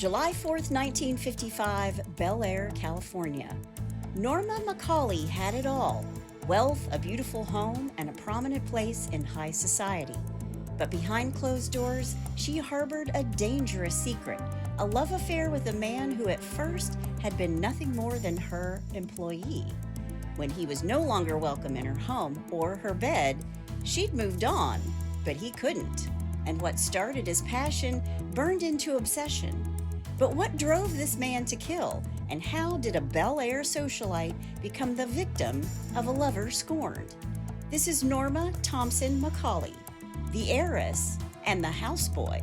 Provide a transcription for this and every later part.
July 4th, 1955, Bel-Air, California. Norma McCauley had it all: wealth, a beautiful home, and a prominent place in high society. But behind closed doors, she harbored a dangerous secret, a love affair with a man who at first had been nothing more than her employee. When he was no longer welcome in her home or her bed, she'd moved on, but he couldn't. And what started as passion burned into obsession. But what drove this man to kill? And how did a Bel-Air socialite become the victim of a lover scorned? This is Norma Thompson McCauley, the heiress and the houseboy.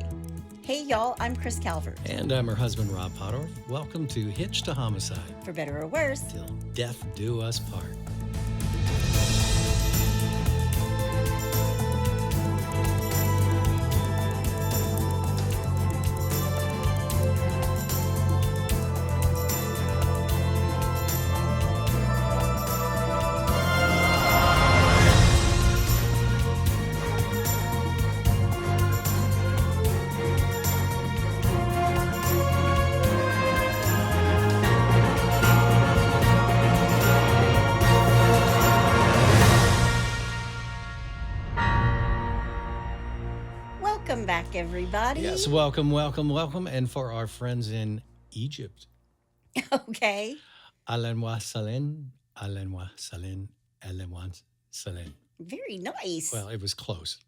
Hey y'all, I'm Chris Calvert. And I'm her husband, Rob Pottorff. Welcome to Hitched to Homicide. For better or worse, Till death do us part. welcome back, everybody. Yes, welcome. And for our friends in Egypt. Okay. Alenwa Salen, Alenwa Salen, Alenwa Salen. Very nice. Well, it was close.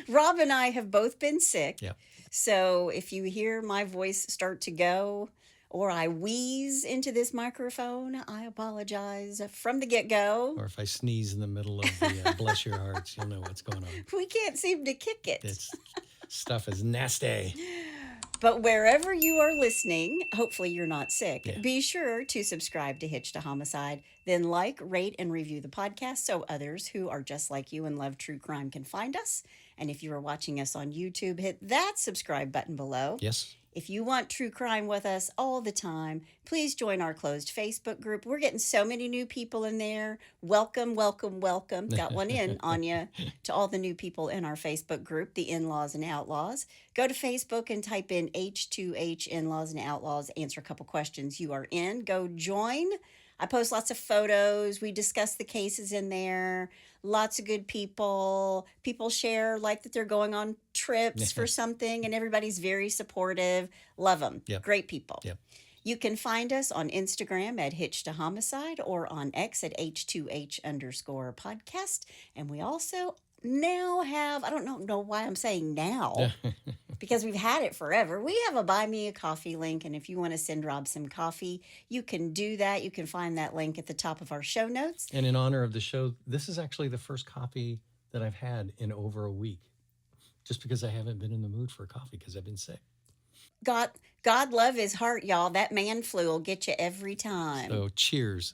Rob and I have both been sick. Yep. So if you hear my voice start to go or I wheeze into this microphone, I apologize from the get-go. Or if I sneeze in the middle of the bless your hearts, you'll know what's going on. We can't seem to kick it. This stuff is nasty. But wherever you are listening, hopefully you're not sick, Yeah. Be sure to subscribe to Hitched to Homicide, then like, rate, and review the podcast so others who are just like you and love true crime can find us. And if you are watching us on YouTube, hit that subscribe button below. Yes. If you want true crime with us all the time, please join our closed Facebook group. We're getting so many new people in there. Welcome. Got one in, Anya, to all the new people in our Facebook group, the In-Laws and Outlaws. Go to Facebook and type in H2H In-Laws and Outlaws. Answer a couple questions. You are in. Go join. I post lots of photos. We discuss the cases in there. Lots of good people. People share like that they're going on trips for something, and everybody's very supportive. Love them. Yep. Great people. Yep. You can find us on Instagram at Hitched to Homicide or on X at H2H_podcast. And we also now have, I don't know why I'm saying now, because we've had it forever. We have a Buy Me a Coffee link, and if you want to send Rob some coffee, you can do that. You can find that link at the top of our show notes. And in honor of the show, this is actually the first coffee that I've had in over a week, just because I haven't been in the mood for coffee because I've been sick. God love his heart, y'all. That man flu will get you every time. So cheers.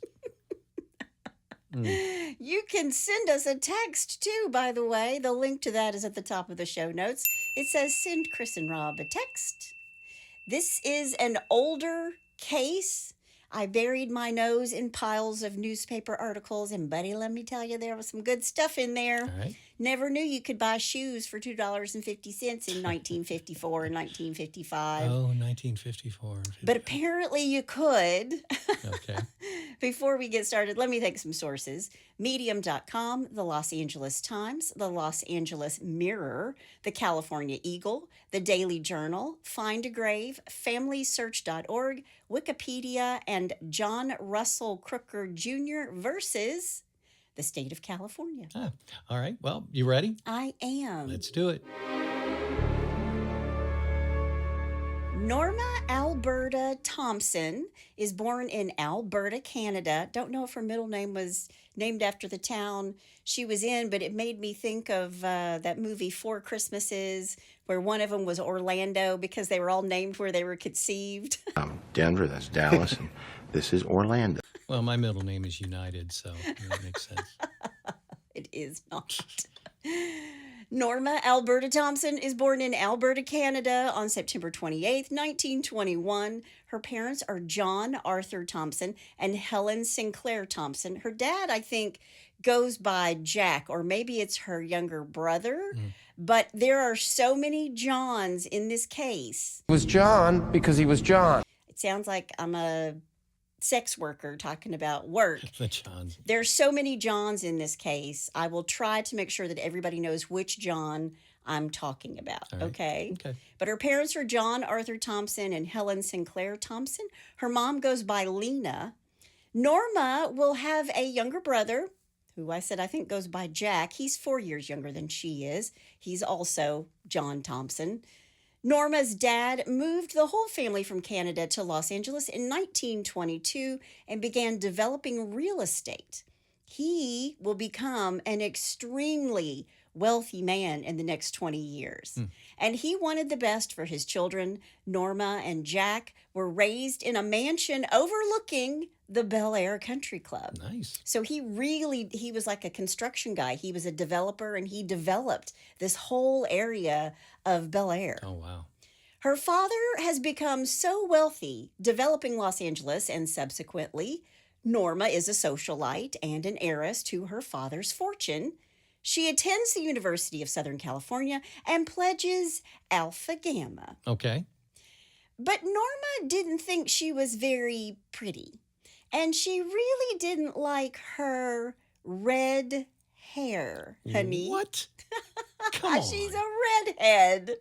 You can send us a text too, by the way. The link to that is at the top of the show notes. It says, send Chris and Rob a text. This is an older case. I buried my nose in piles of newspaper articles, and buddy, let me tell you, there was some good stuff in there. All right. Never knew you could buy shoes for $2.50 in 1954 and 1955. Oh, 1954. But apparently you could. Okay. Before we get started, let me thank some sources. Medium.com, the Los Angeles Times, the Los Angeles Mirror, the California Eagle, the Daily Journal, Find a Grave, FamilySearch.org, Wikipedia, and John Russell Crooker Jr. versus the state of California. Ah, all right. Well, you ready? I am. Let's do it. Norma Alberta Thompson is born in Alberta, Canada. Don't know if her middle name was named after the town she was in, but it made me think of that movie Four Christmases, where one of them was Orlando because they were all named where they were conceived. Denver, that's Dallas, and this is Orlando. Well, my middle name is United, so that makes sense. It is not. Norma Alberta Thompson is born in Alberta, Canada on September 28th, 1921. Her parents are John Arthur Thompson and Helen Sinclair Thompson. Her dad, I think, goes by Jack, or maybe it's her younger brother. But there are so many Johns in this case. It was John because he was John. It sounds like I'm a sex worker talking about work. The Johns. There's so many Johns in this case. I will try to make sure that everybody knows which John I'm talking about, All right. okay? Okay. But her parents are John Arthur Thompson and Helen Sinclair Thompson. Her mom goes by Lena. Norma will have a younger brother, who I said I think goes by Jack. He's 4 years younger than she is. He's also John Thompson. Norma's dad moved the whole family from Canada to Los Angeles in 1922 and began developing real estate. He will become an extremely wealthy man in the next 20 years. And he wanted the best for his children. Norma and Jack were raised in a mansion overlooking the Bel-Air Country Club. Nice. So he was like a construction guy. He was a developer, and he developed this whole area of Bel-Air. Oh, wow. Her father has become so wealthy, developing Los Angeles, and subsequently, Norma is a socialite and an heiress to her father's fortune. She attends the University of Southern California and pledges Alpha Gamma. Okay. But Norma didn't think she was very pretty, and she really didn't like her red hair, honey. What? Come on. She's a redhead.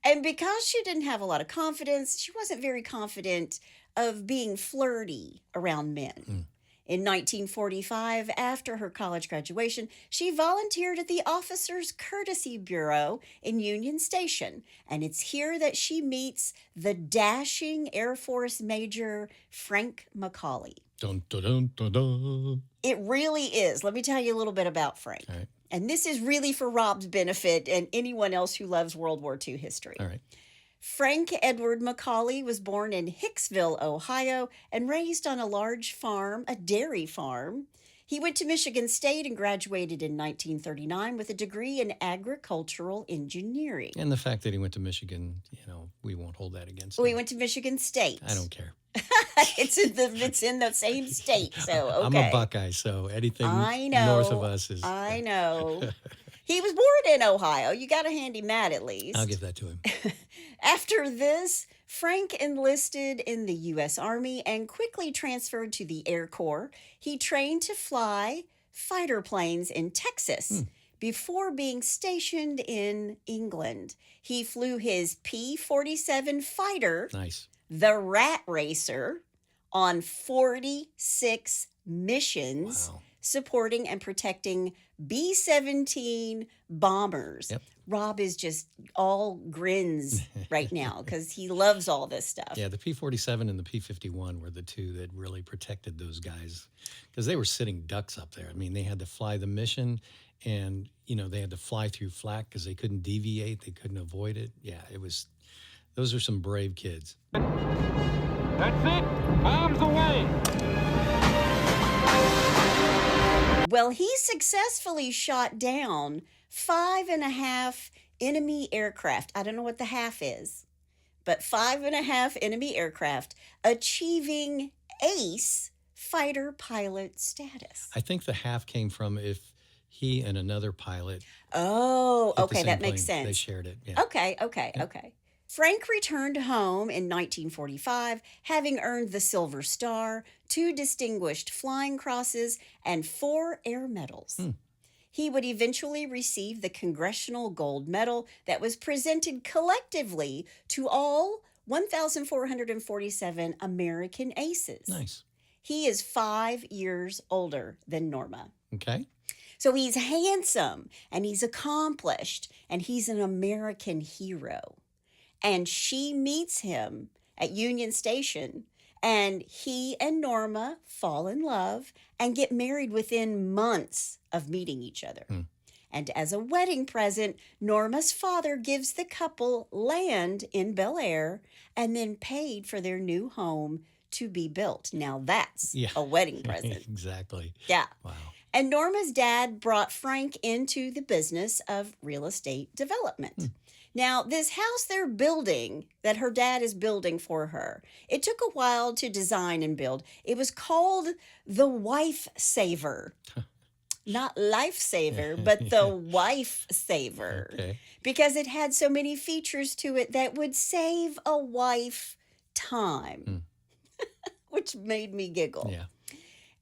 And because she didn't have a lot of confidence, she wasn't very confident of being flirty around men. In 1945, after her college graduation, she volunteered at the Officers Courtesy Bureau in Union Station. And it's here that she meets the dashing Air Force Major Frank McCauley. Dun, dun, dun, dun, dun. It really is. Let me tell you a little bit about Frank. All right. And this is really for Rob's benefit and anyone else who loves World War II history. All right. Frank Edward McCauley was born in Hicksville, Ohio, and raised on a large farm, a dairy farm. He went to Michigan State and graduated in 1939 with a degree in agricultural engineering. And the fact that he went to Michigan, we won't hold that against him. We went to Michigan State. I don't care. It's in the same state, so okay. I'm a Buckeye, so anything north of us is... I know. He was born in Ohio. You got to hand him that at least. I'll give that to him. After this, Frank enlisted in the U.S. Army and quickly transferred to the Air Corps. He trained to fly fighter planes in Texas before being stationed in England. He flew his P-47 fighter, Nice. the Rat Racer, on 46 missions. Wow. Supporting and protecting B-17 bombers. Yep. Rob is just all grins right now because he loves all this stuff. Yeah, the P-47 and the P-51 were the two that really protected those guys because they were sitting ducks up there. I mean, they had to fly the mission and, they had to fly through flak because they couldn't deviate. They couldn't avoid it. Yeah, those are some brave kids. That's it. Bombs away. Well, he successfully shot down 5.5 enemy aircraft. I don't know what the half is, but 5.5 enemy aircraft, achieving ace fighter pilot status. I think the half came from if he and another pilot. Oh, hit the okay, same that makes plane, sense. They shared it. Yeah. Okay. Frank returned home in 1945, having earned the Silver Star, 2 Distinguished Flying Crosses, and 4 Air Medals. He would eventually receive the Congressional Gold Medal that was presented collectively to all 1,447 American aces. Nice. He is 5 years older than Norma. Okay. So he's handsome, and he's accomplished, and he's an American hero. And she meets him at Union Station, and he and Norma fall in love and get married within months of meeting each other. And as a wedding present, Norma's father gives the couple land in Bel-Air and then paid for their new home to be built. Now that's a wedding present. Exactly. Yeah. Wow. And Norma's dad brought Frank into the business of real estate development. Now, this house they're building, that her dad is building for her, it took a while to design and build. It was called the Wife Saver. Not lifesaver, but the wife saver. Okay. Because it had so many features to it that would save a wife time, which made me giggle. Yeah.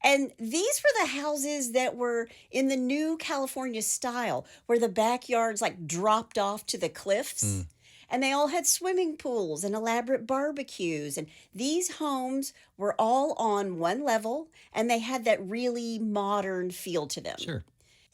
And these were the houses that were in the new California style, where the backyards like dropped off to the cliffs. And they all had swimming pools and elaborate barbecues. And these homes were all on one level, and they had that really modern feel to them. Sure.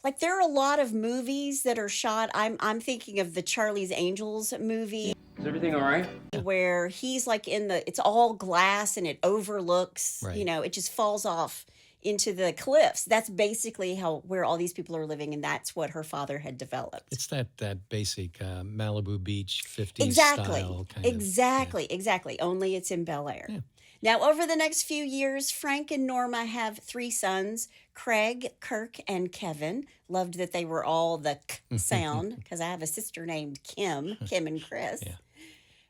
Like there are a lot of movies that are shot. I'm thinking of the Charlie's Angels movie. Is everything all right? Where he's like it's all glass and it overlooks, Right. it just falls off into the cliffs. That's basically where all these people are living, and that's what her father had developed. It's that basic Malibu Beach 50s Exactly. style kind of. Exactly. Only it's in Bel-Air. Yeah. Now, over the next few years, Frank and Norma have 3 sons, Craig, Kirk, and Kevin. Loved that they were all the K sound, because I have a sister named Kim and Chris. Yeah.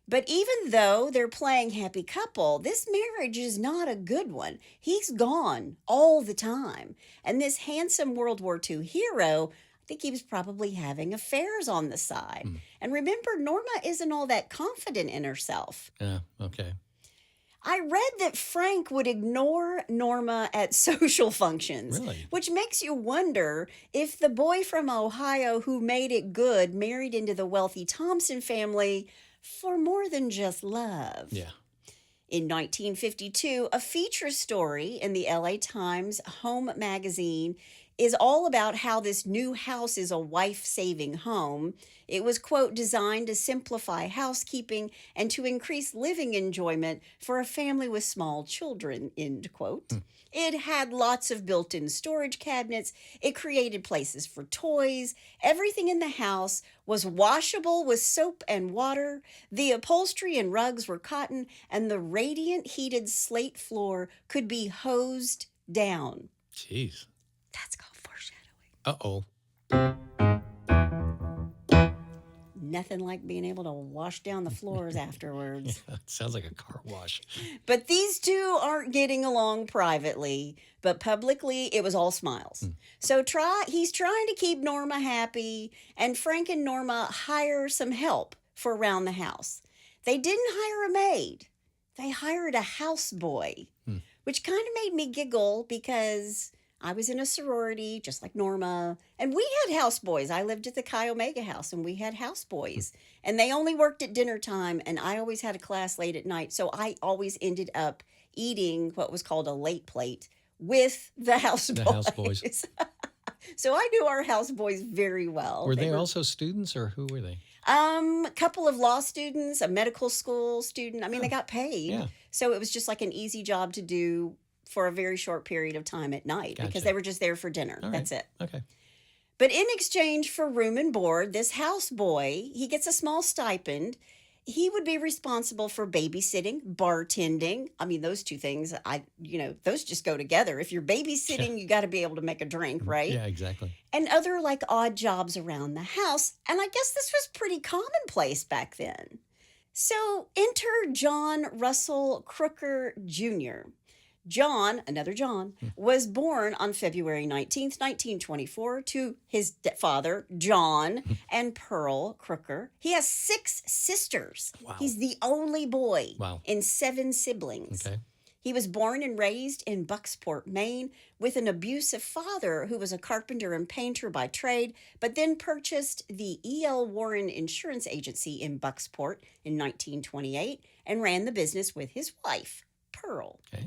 But even though they're playing happy couple, this marriage is not a good one. He's gone all the time. And this handsome World War II hero, I think he was probably having affairs on the side. And remember, Norma isn't all that confident in herself. Yeah. Okay. I read that Frank would ignore Norma at social functions. Really? Which makes you wonder if the boy from Ohio who made it good married into the wealthy Thompson family for more than just love. Yeah. In 1952, a feature story in the LA Times Home magazine is all about how this new house is a wife-saving home. It was, quote, designed to simplify housekeeping and to increase living enjoyment for a family with small children, end quote. It had lots of built-in storage cabinets. It created places for toys. Everything in the house was washable with soap and water. The upholstery and rugs were cotton, and the radiant heated slate floor could be hosed down. Jeez. That's called foreshadowing. Uh-oh. Nothing like being able to wash down the floors afterwards. It sounds like a car wash. But these two aren't getting along privately, but publicly it was all smiles. So he's trying to keep Norma happy, and Frank and Norma hire some help for around the house. They didn't hire a maid. They hired a houseboy, which kind of made me giggle because I was in a sorority, just like Norma, and we had houseboys. I lived at the Chi Omega house, and we had houseboys. And they only worked at dinner time, and I always had a class late at night, so I always ended up eating what was called a late plate with the houseboys. The houseboys. So I knew our houseboys very well. Were they also students, or who were they? A couple of law students, a medical school student. I mean, they got paid. Yeah. So it was just like an easy job to do for a very short period of time at night because Gotcha. they were just there for dinner. All That's right. it. Okay. But in exchange for room and board, this houseboy, he gets a small stipend. He would be responsible for babysitting, bartending. I mean, those two things, those just go together. If you're babysitting, you got to be able to make a drink, right? Yeah, exactly. And other like odd jobs around the house. And I guess this was pretty commonplace back then. So enter John Russell Crooker Jr. John, another John, was born on February 19th, 1924 to his father, John, and Pearl Crooker. He has 6 sisters. Wow. He's the only boy Wow. in 7 siblings. Okay. He was born and raised in Bucksport, Maine, with an abusive father who was a carpenter and painter by trade, but then purchased the E.L. Warren Insurance Agency in Bucksport in 1928 and ran the business with his wife, Pearl. Okay.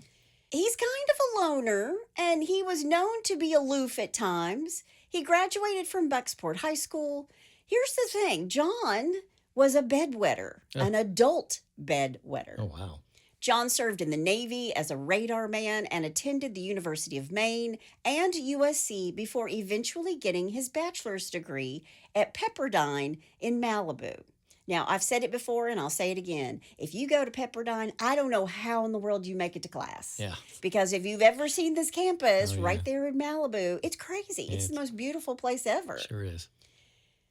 He's kind of a loner, and he was known to be aloof at times. He graduated from Bucksport High School. Here's the thing. John was a bedwetter, an adult bedwetter. Oh, wow. John served in the Navy as a radar man and attended the University of Maine and USC before eventually getting his bachelor's degree at Pepperdine in Malibu. Now, I've said it before and I'll say it again. If you go to Pepperdine, I don't know how in the world you make it to class. Yeah. Because if you've ever seen this campus Oh, yeah. right there in Malibu, it's crazy. Yeah, it's the it's- most beautiful place ever. Sure is.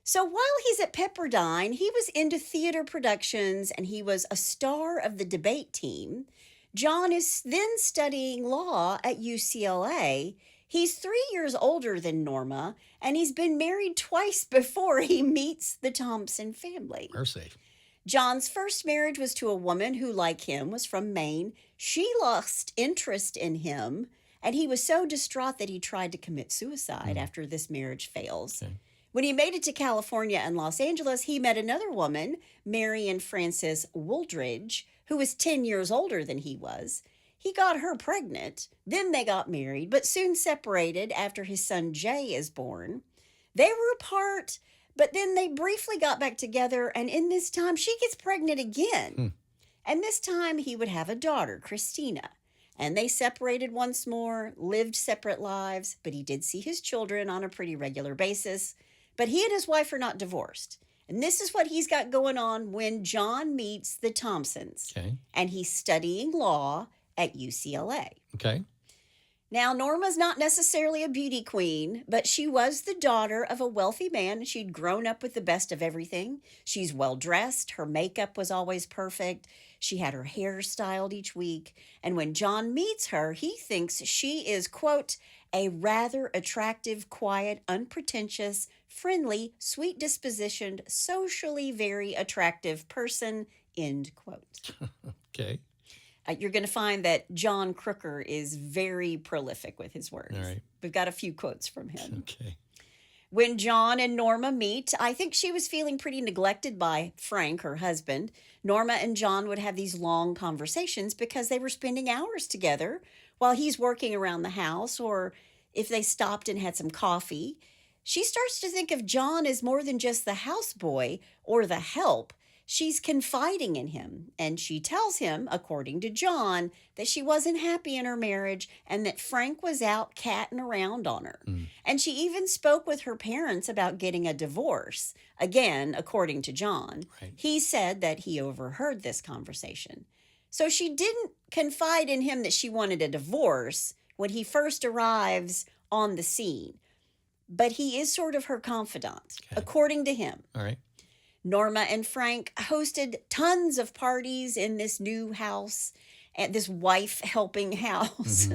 So while he's at Pepperdine, he was into theater productions and he was a star of the debate team. John is then studying law at UCLA. He's 3 years older than Norma, and he's been married twice before he meets the Thompson family. Mercy. John's first marriage was to a woman who, like him, was from Maine. She lost interest in him, and he was so distraught that he tried to commit suicide after this marriage fails. Okay. When he made it to California and Los Angeles, he met another woman, Marion Frances Wooldridge, who was 10 years older than he was. He got her pregnant. Then they got married, but soon separated after his son Jay is born. They were apart, but then they briefly got back together, and in this time, she gets pregnant again. And this time, he would have a daughter, Christina. And they separated once more, lived separate lives, but he did see his children on a pretty regular basis. But he and his wife are not divorced. And this is what he's got going on when John meets the Thompsons. Okay. And he's studying law at UCLA. Okay. Now, Norma's not necessarily a beauty queen, but she was the daughter of a wealthy man, and she'd grown up with the best of everything. She's well-dressed. Her makeup was always perfect. She had her hair styled each week. And when John meets her, he thinks she is, quote, a rather attractive, quiet, unpretentious, friendly, sweet-dispositioned, socially very attractive person, end quote. Okay. You're going to find that John Crooker is very prolific with his words. All right. We've got a few quotes from him. Okay. When John and Norma meet, I think she was feeling pretty neglected by Frank, her husband. Norma and John would have these long conversations because they were spending hours together while he's working around the house, or if they stopped and had some coffee. She starts to think of John as more than just the houseboy or the help. She's confiding in him, and she tells him, according to John, that she wasn't happy in her marriage and that Frank was out catting around on her. And she even spoke with her parents about getting a divorce. Again, according to John, Right. He said that he overheard this conversation. So she didn't confide in him that she wanted a divorce when he first arrives on the scene. But he is sort of her confidant, according to him. All right. Norma and Frank hosted tons of parties in this new house, at this wife-helping house.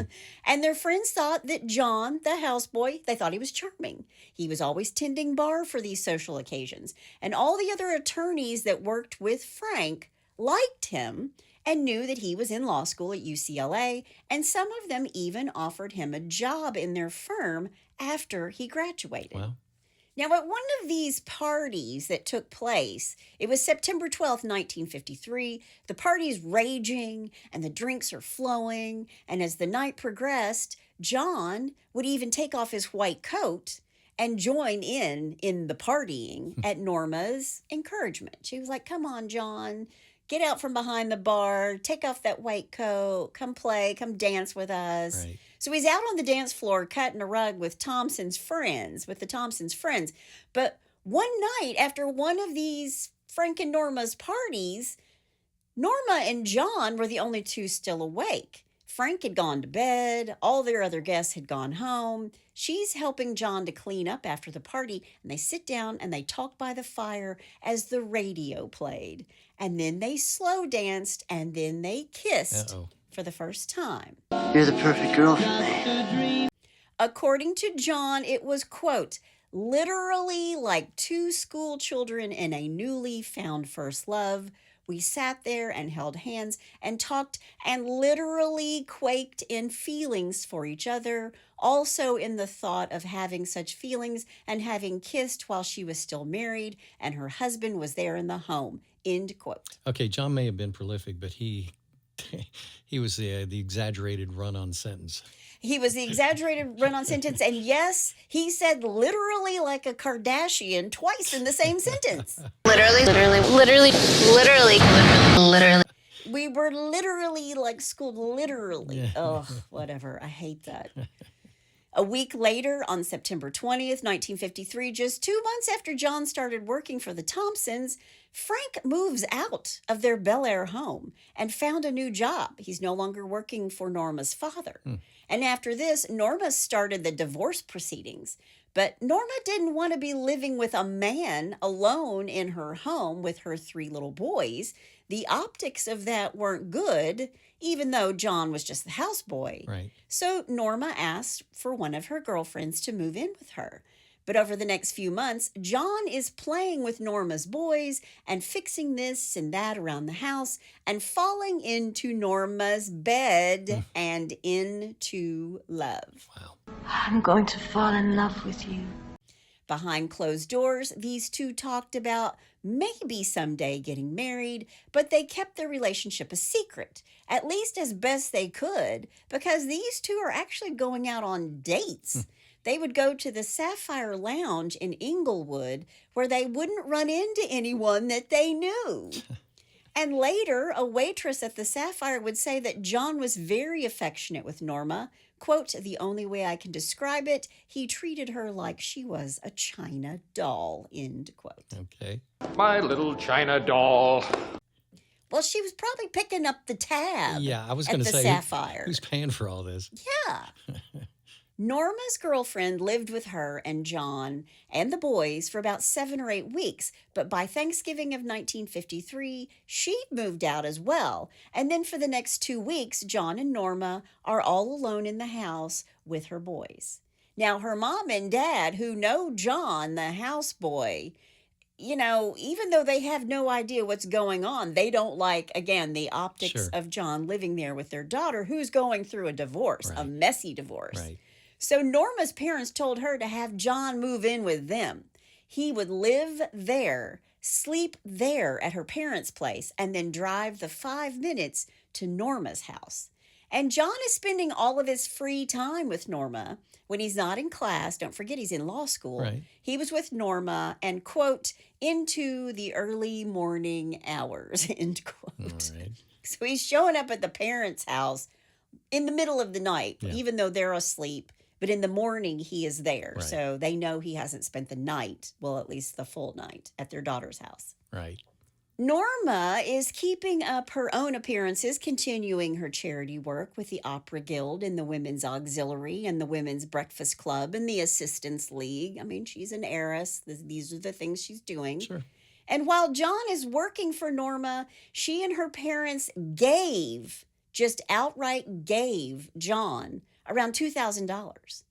And their friends thought that John, the houseboy, they thought he was charming. He was always tending bar for these social occasions. And all the other attorneys that worked with Frank liked him and knew that he was in law school at UCLA, and some of them even offered him a job in their firm after he graduated. Well, Now, at one of these parties that took place, it was September 12th, 1953. The party's raging and the drinks are flowing. And as the night progressed, John would even take off his white coat and join in the partying at Norma's encouragement. She was like, come on, John, get out from behind the bar, take off that white coat, come play, come dance with us. right. So he's out on the dance floor cutting a rug with the Thompson's friends. But one night after one of these Frank and Norma's parties, Norma and John were the only two still awake. Frank had gone to bed. All their other guests had gone home. She's helping John to clean up after the party, and they sit down and they talk by the fire as the radio played. And then they slow danced, and then they kissed for the first time. You're the perfect girl for me. According to John, it was, quote, literally like two school children in a newly found first love. We sat there and held hands and talked and literally quaked in feelings for each other, also in the thought of having such feelings and having kissed while she was still married and her husband was there in the home, end quote. Okay, John may have been prolific, but he was the exaggerated run-on sentence. He was the exaggerated run-on sentence, and yes, he said literally like a Kardashian twice in the same sentence. Literally. We were literally like schooled, literally. Yeah. Oh, whatever. I hate that. A week later, on September 20th, 1953, just 2 months after John started working for the Thompsons, Frank moves out of their Bel-Air home and found a new job. He's no longer working for Norma's father. And after this, Norma started the divorce proceedings. But Norma didn't want to be living with a man alone in her home with her 3 little boys. The optics of that weren't good, even though John was just the houseboy. Right. So Norma asked for one of her girlfriends to move in with her. But over the next few months, John is playing with Norma's boys and fixing this and that around the house and falling into Norma's bed and into love. Wow. I'm going to fall in love with you. Behind closed doors, these two talked about maybe someday getting married, but they kept their relationship a secret, at least as best they could, because these two are actually going out on dates. They would go to the Sapphire Lounge in Inglewood, where they wouldn't run into anyone that they knew. And later, a waitress at the Sapphire would say that John was very affectionate with Norma. Quote, the only way I can describe it, he treated her like she was a china doll, end quote. Okay. My little China doll. Well, she was probably picking up the tab Yeah, I was at going the to say, Sapphire. who's paying for all this? Yeah. Norma's girlfriend lived with her and John and the boys for about 7 or 8 weeks, but by Thanksgiving of 1953, she'd moved out as well. And then for the next 2 weeks, John and Norma are all alone in the house with her boys. Now, her mom and dad, who know John, the houseboy, you know, even though they have no idea what's going on, they don't like, again, the optics Sure. of John living there with their daughter, who's going through a divorce, a Right. messy divorce. Right. So Norma's parents told her to have John move in with them. He would live there, sleep there at her parents' place, and then drive the 5 minutes to Norma's house. And John is spending all of his free time with Norma when he's not in class. Don't forget, he's in law school. Right. He was with Norma and, quote, into the early morning hours, end quote. All right. So he's showing up at the parents' house in the middle of the night, Yeah. even though they're asleep. But in the morning, he is there. Right. So they know he hasn't spent the night, well, at least the full night, at their daughter's house. Right. Norma is keeping up her own appearances, continuing her charity work with the Opera Guild and the Women's Auxiliary and the Women's Breakfast Club and the Assistants League. I mean, she's an heiress. These are the things she's doing. Sure. And while John is working for Norma, she and her parents just outright gave John around $2,000.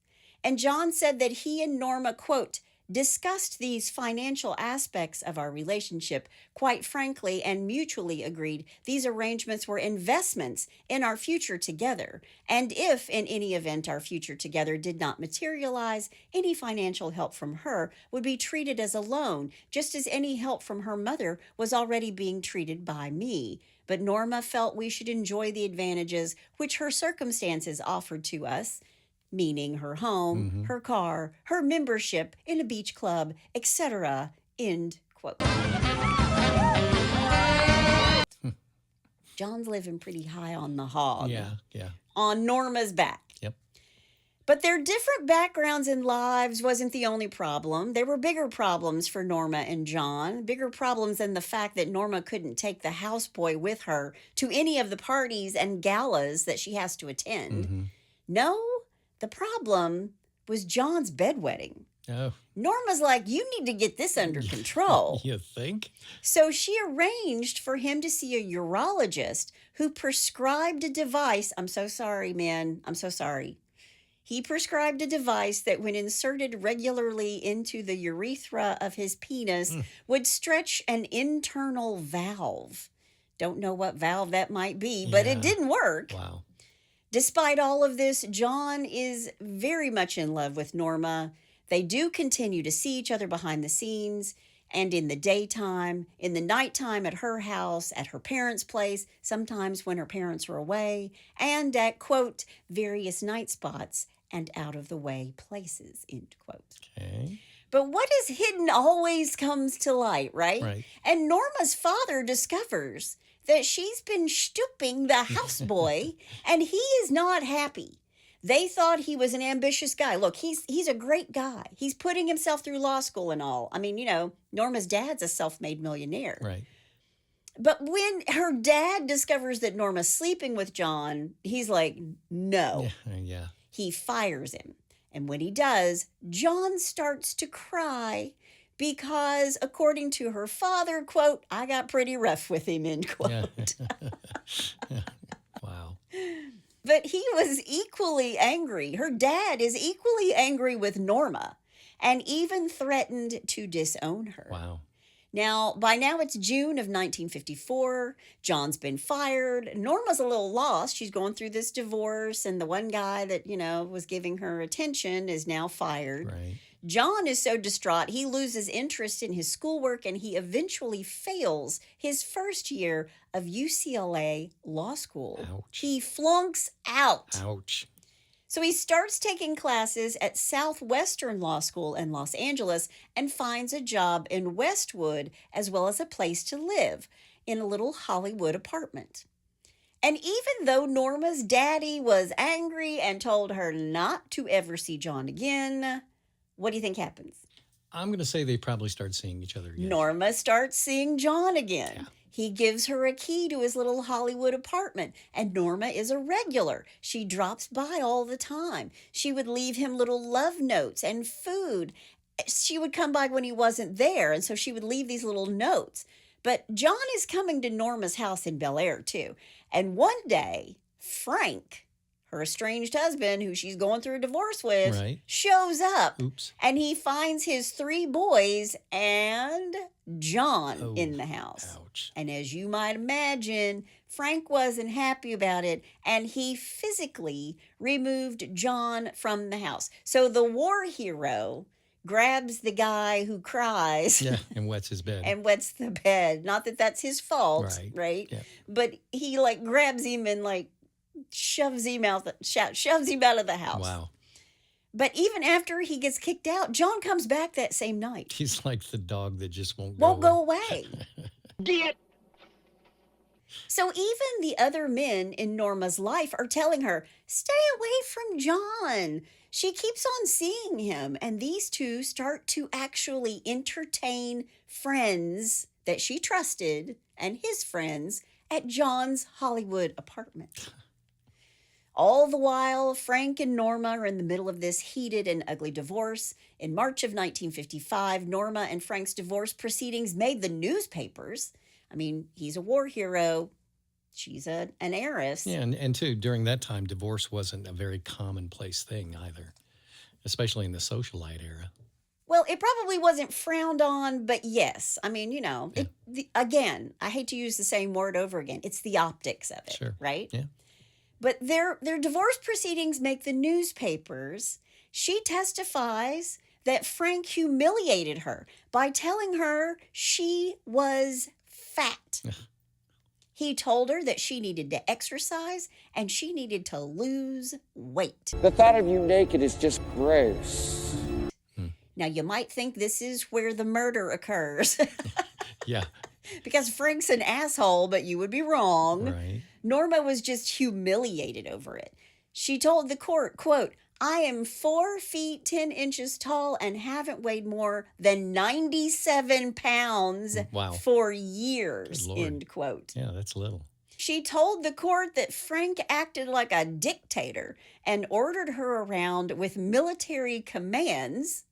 And John said that he and Norma, quote, discussed these financial aspects of our relationship quite frankly and mutually agreed these arrangements were investments in our future together. And if in any event our future together did not materialize, any financial help from her would be treated as a loan, just as any help from her mother was already being treated by me. But Norma felt we should enjoy the advantages which her circumstances offered to us, meaning her home, her car, her membership in a beach club, etc. End quote. John's living pretty high on the hog. Yeah. Yeah. On Norma's back. Yep. But their different backgrounds and lives wasn't the only problem. There were bigger problems for Norma and John, bigger problems than the fact that Norma couldn't take the houseboy with her to any of the parties and galas that she has to attend. No, the problem was John's bedwetting. Oh, Norma's like, you need to get this under control. you think? So she arranged for him to see a urologist who prescribed a device. I'm so sorry, man. I'm so sorry. He prescribed a device that, when inserted regularly into the urethra of his penis, would stretch an internal valve. Don't know what valve that might be, but it Yeah. didn't work. Wow. Despite all of this, John is very much in love with Norma. They do continue to see each other behind the scenes and in the daytime, in the nighttime at her house, at her parents' place, sometimes when her parents are away, and at, quote, various night spots and out-of-the-way places, end quote. Okay. But what is hidden always comes to light, right? Right. And Norma's father discovers that she's been stooping the houseboy, and he is not happy. They thought he was an ambitious guy. Look, he's a great guy. He's putting himself through law school and all. I mean, you know, Norma's dad's a self-made millionaire. Right. But when her dad discovers that Norma's sleeping with John, he's like, no. Yeah. He fires him. And when he does, John starts to cry because, according to her father, quote, I got pretty rough with him, end quote. Yeah. Wow. But he was equally angry. Her dad is equally angry with Norma and even threatened to disown her. Wow. Now, by now it's June of 1954. John's been fired. Norma's a little lost. She's going through this divorce, and the one guy that, was giving her attention is now fired. Right. John is so distraught, he loses interest in his schoolwork, and he eventually fails his first year of UCLA law school. Ouch. He flunks out. Ouch. So he starts taking classes at Southwestern Law School in Los Angeles and finds a job in Westwood as well as a place to live in a little Hollywood apartment. And even though Norma's daddy was angry and told her not to ever see John again, what do you think happens? I'm going to say they probably start seeing each other again. Norma starts seeing John again. Yeah. He gives her a key to his little Hollywood apartment, and Norma is a regular. She drops by all the time. She would leave him little love notes and food. She would come by when he wasn't there, and so she would leave these little notes. But John is coming to Norma's house in Bel-Air, too. And one day, Frank, her estranged husband, who she's going through a divorce with, Right. shows up. Oops. And he finds his 3 boys and John in the house. Ouch. And as you might imagine, Frank wasn't happy about it, and he physically removed John from the house. So the war hero grabs the guy who cries Yeah, and wets his bed. and wets the bed. Not that that's his fault, right? Yeah. But he grabs him and shoves him out of the house. Wow. But even after he gets kicked out, John comes back that same night. He's like the dog that just won't Go away. Get So even the other men in Norma's life are telling her, stay away from John. She keeps on seeing him, and these two start to actually entertain friends that she trusted and his friends at John's Hollywood apartment. All the while, Frank and Norma are in the middle of this heated and ugly divorce. In March of 1955, Norma and Frank's divorce proceedings made the newspapers. I mean, he's a war hero. She's an heiress. Yeah, and too, during that time, divorce wasn't a very commonplace thing either, especially in the socialite era. Well, it probably wasn't frowned on, but yes. I mean, again, I hate to use the same word over again. It's the optics of it, Sure. right? Yeah. But their divorce proceedings make the newspapers. She testifies that Frank humiliated her by telling her she was fat. He told her that she needed to exercise and she needed to lose weight. The thought of you naked is just gross. Now, you might think this is where the murder occurs. Yeah. Because Frank's an asshole, but you would be wrong. Right. Norma was just humiliated over it. She told the court, quote, I am 4 feet 10 inches tall and haven't weighed more than 97 pounds Wow. for years, Good Lord. end quote. Yeah, that's little. She told the court that Frank acted like a dictator and ordered her around with military commands.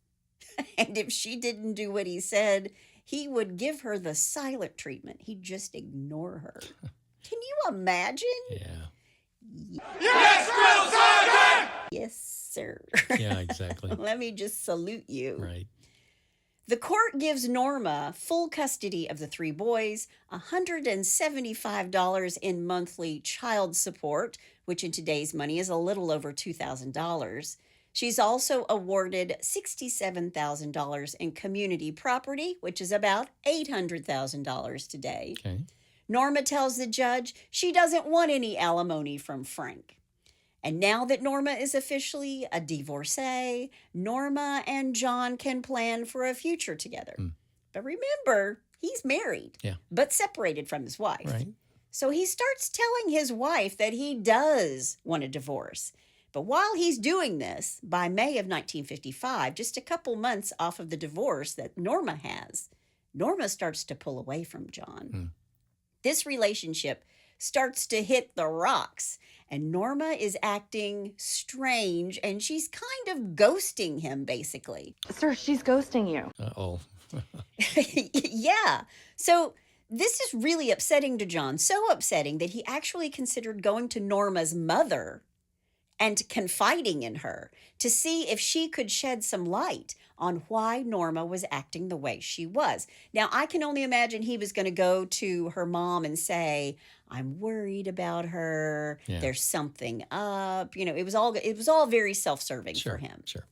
And if she didn't do what he said, he would give her the silent treatment. He'd just ignore her. Can you imagine? Yeah. Yes, sir. Yeah, exactly. Let me just salute you. Right. The court gives Norma full custody of the 3 boys, $175 in monthly child support, which in today's money is a little over $2,000. She's also awarded $67,000 in community property, which is about $800,000 today. Okay. Norma tells the judge she doesn't want any alimony from Frank. And now that Norma is officially a divorcee, Norma and John can plan for a future together. But remember, he's married, but separated from his wife. Right. So he starts telling his wife that he does want a divorce. But while he's doing this, by May of 1955, just a couple months off of the divorce that Norma has, Norma starts to pull away from John. This relationship starts to hit the rocks, and Norma is acting strange, and she's kind of ghosting him, basically. Sir, she's ghosting you. Uh-oh. Yeah. So This is really upsetting to John, so upsetting that he actually considered going to Norma's mother and confiding in her to see if she could shed some light on why Norma was acting the way she was. Now, I can only imagine he was going to go to her mom and say, I'm worried about her. Yeah. There's something up. You know, it was all very self-serving for him. Sure.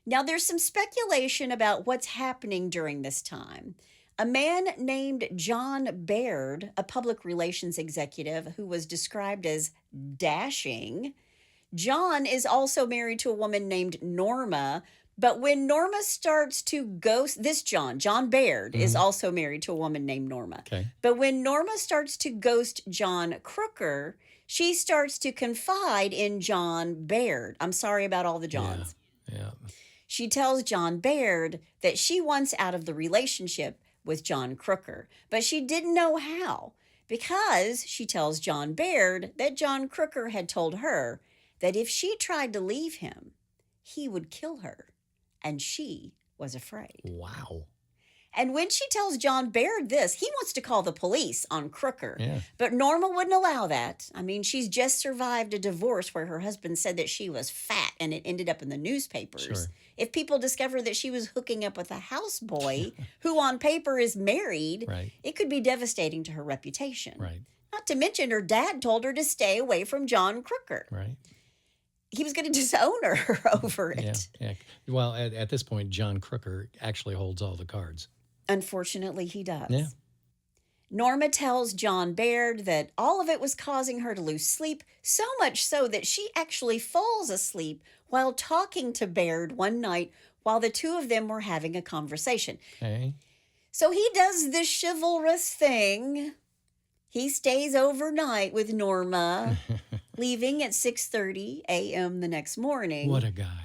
Now, there's some speculation about what's happening during this time. A man named John Baird, a public relations executive who was described as dashing. John is also married to a woman named Norma, but when Norma starts to ghost, John Baird is also married to a woman named Norma. Okay. But when Norma starts to ghost John Crooker, she starts to confide in John Baird. I'm sorry about all the Johns. Yeah. She tells John Baird that she wants out of the relationship with John Crooker, but she didn't know how, because she tells John Baird that John Crooker had told her that if she tried to leave him, he would kill her, and she was afraid. Wow. And when she tells John Baird this, he wants to call the police on Crooker. Yeah. But Norma wouldn't allow that. I mean, she's just survived a divorce where her husband said that she was fat and it ended up in the newspapers. Sure. If people discover that she was hooking up with a houseboy who on paper is married, Right. it could be devastating to her reputation. Right. Not to mention her dad told her to stay away from John Crooker. Right. He was going to disown her over it. Yeah. Well, at this point, John Crooker actually holds all the cards. Unfortunately, he does. Yeah. Norma tells John Baird that all of it was causing her to lose sleep, so much so that she actually falls asleep while talking to Baird one night while the two of them were having a conversation. Okay. So he does this chivalrous thing. He stays overnight with Norma, leaving at 6:30 a.m. the next morning. What a guy.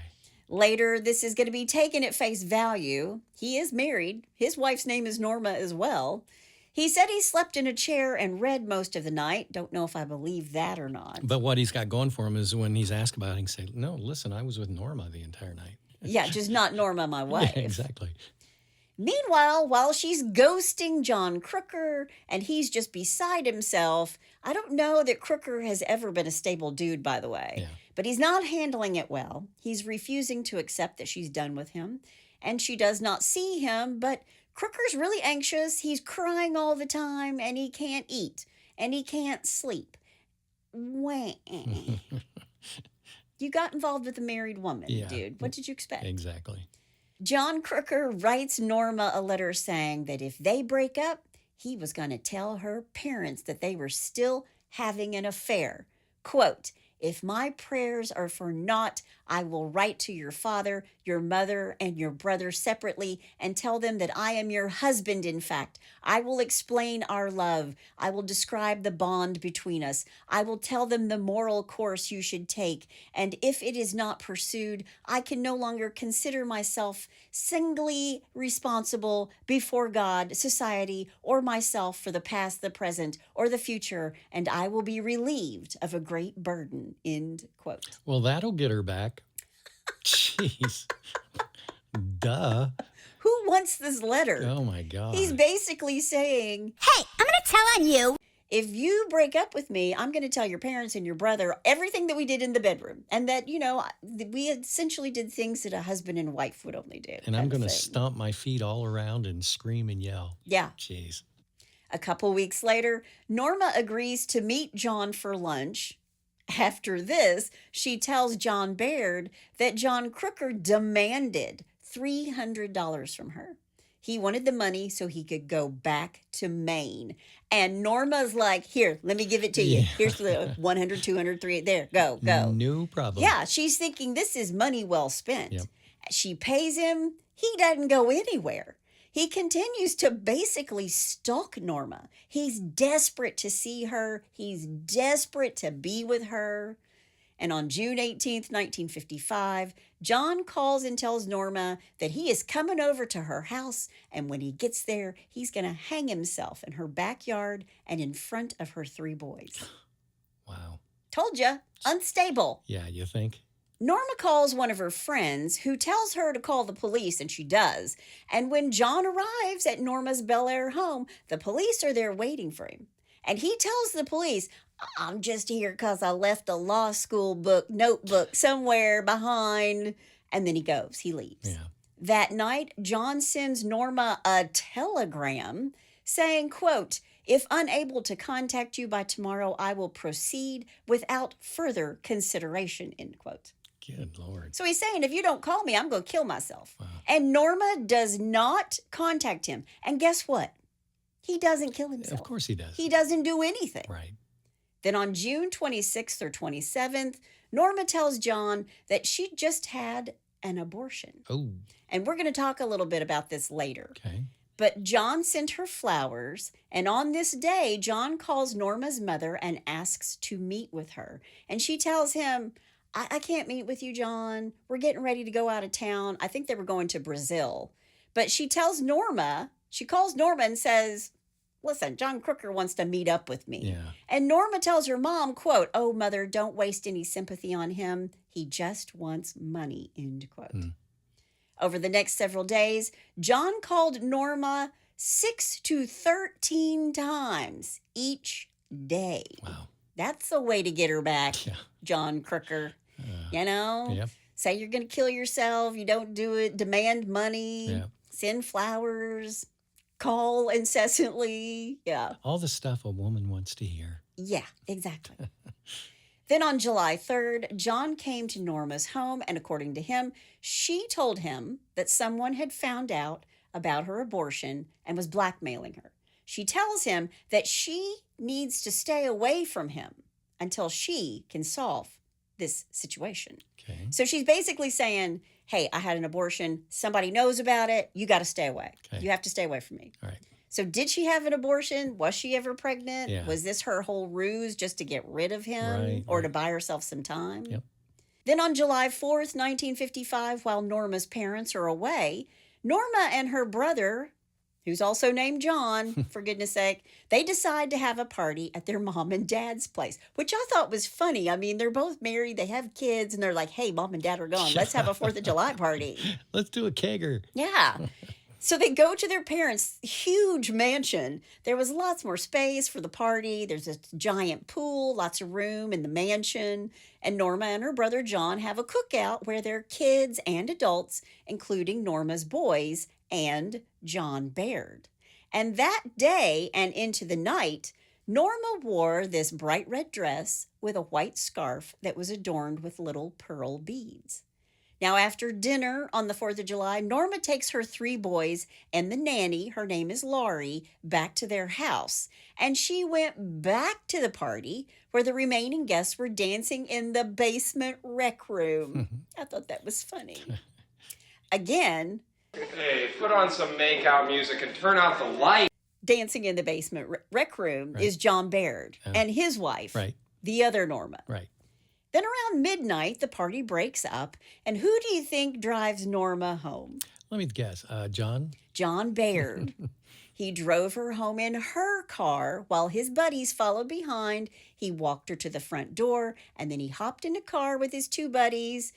Later, this is going to be taken at face value. He is married. His wife's name is Norma as well. He said he slept in a chair and read most of the night. Don't know if I believe that or not. But what he's got going for him is when he's asked about it, he can say, no, listen, I was with Norma the entire night. Yeah, just not Norma, my wife. Yeah, exactly. Meanwhile, while she's ghosting John Crooker and he's just beside himself, I don't know that Crooker has ever been a stable dude, by the way. Yeah. But he's not handling it well. He's refusing to accept that she's done with him. And she does not see him, but Crooker's really anxious. He's crying all the time, and he can't eat, and he can't sleep. Wah. You got involved with a married woman, Yeah. dude. What did you expect? Exactly. John Crooker writes Norma a letter saying that if they break up, he was going to tell her parents that they were still having an affair. Quote, if my prayers are for naught, I will write to your father, your mother, and your brother separately and tell them that I am your husband, in fact. I will explain our love. I will describe the bond between us. I will tell them the moral course you should take. And if it is not pursued, I can no longer consider myself singly responsible before God, society, or myself for the past, the present, or the future, and I will be relieved of a great burden. End quote. Well, that'll get her back. Jeez. Duh. Who wants this letter? Oh, my God. He's basically saying, Hey, I'm going to tell on you. if you break up with me, I'm going to tell your parents and your brother everything that we did in the bedroom. And that, you know, we essentially did things that a husband and wife would only do. And I'm going to stomp my feet all around and scream and yell. Yeah. Jeez. A couple weeks later, Norma agrees to meet John for lunch. After this, she tells John Baird that John Crooker demanded $300 from her. He wanted the money so he could go back to Maine. And Norma's like, here, let me give it to you. Yeah. Here's the 100, 200, 300. There, go. No problem. Yeah, she's thinking this is money well spent. Yep. She pays him. He doesn't go anywhere. He continues to basically stalk Norma. He's desperate to see her. He's desperate to be with her. And on June 18th, 1955, John calls and tells Norma that he is coming over to her house, and when he gets there, he's going to hang himself in her backyard and in front of her 3 boys. Wow. Told ya, unstable. Yeah, you think? Norma calls one of her friends who tells her to call the police, and she does. And when John arrives at Norma's Bel-Air home, the police are there waiting for him. And he tells the police, I'm just here because I left a law school notebook somewhere behind. And then he goes, he leaves. Yeah. That night, John sends Norma a telegram saying, quote, if unable to contact you by tomorrow, I will proceed without further consideration, end quote. Good Lord. So he's saying, if you don't call me, I'm going to kill myself. Wow. And Norma does not contact him. And guess what? He doesn't kill himself. Of course he does. He doesn't do anything. Right. Then on June 26th or 27th, Norma tells John that she just had an abortion. Oh, And we're going to talk a little bit about this later. okay. But John sent her flowers, and on this day, John calls Norma's mother and asks to meet with her. And she tells him, I can't meet with you, John. We're getting ready to go out of town. I think they were going to Brazil. But she calls Norma and says, listen, John Crooker wants to meet up with me. Yeah. And Norma tells her mom, quote, oh, mother, don't waste any sympathy on him. He just wants money, end quote. Over the next several days, John called Norma 6 to 13 times each day. Wow. That's a way to get her back, Yeah. John Crooker. You know? Yep. Say you're going to kill yourself. You don't do it. Demand money. Yeah. Send flowers. Call incessantly. Yeah. All the stuff a woman wants to hear. Yeah, exactly. Then on July 3rd, John came to Norma's home, and according to him, she told him that someone had found out about her abortion and was blackmailing her. She tells him that she needs to stay away from him until she can solve this situation. Okay. So she's basically saying, hey, I had an abortion. Somebody knows about it. You got to stay away. Okay. You have to stay away from me. All right. So did she have an abortion? Was she ever pregnant? Yeah. Was this her whole ruse just to get rid of him Right, or right. to buy herself some time? Yep. Then on July 4th, 1955, while Norma's parents are away, Norma and her brother, who's also named John, for goodness sake, they decide to have a party at their mom and dad's place, which I thought was funny. I mean, they're both married, they have kids, and they're like, hey, mom and dad are gone. Let's have a 4th of July party. Let's do a kegger. Yeah. So they go to their parents' huge mansion. There was lots more space for the party. There's a giant pool, lots of room in the mansion. And Norma and her brother John have a cookout where their kids and adults, including Norma's boys and John Baird. And that day and into the night, Norma wore this bright red dress with a white scarf that was adorned with little pearl beads. Now, after dinner on the 4th of July, Norma takes her 3 boys and the nanny, her name is Laurie, back to their house. And she went back to the party where the remaining guests were dancing in the basement rec room. I thought that was funny. Again, Hey, put on some make-out music and turn out the light. dancing in the basement rec room Right. is John Baird and his wife, Right. the other Norma. Right. Then around midnight, the party breaks up. And who do you think drives Norma home? Let me guess. John? John Baird. He drove her home in her car while his buddies followed behind. He walked her to the front door, and then he hopped in a car with his 2 buddies,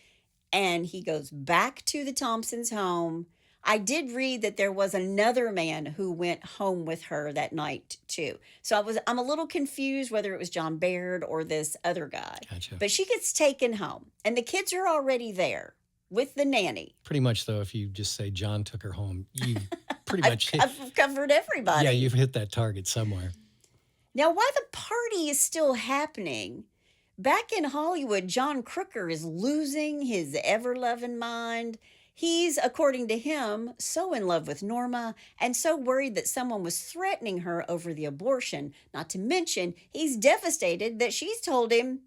and he goes back to the Thompsons' home. I did read that there was another man who went home with her that night too. So I'm a little confused whether it was John Baird or this other guy. Gotcha. But she gets taken home, and the kids are already there with the nanny. Pretty much, though, if you just say John took her home, you pretty much hit. I've covered everybody. Yeah, you've hit that target somewhere. Now, while the party is still happening, back in Hollywood, John Crooker is losing his ever-loving mind. He's, according to him, so in love with Norma and so worried that someone was threatening her over the abortion. Not to mention, he's devastated that she's told him,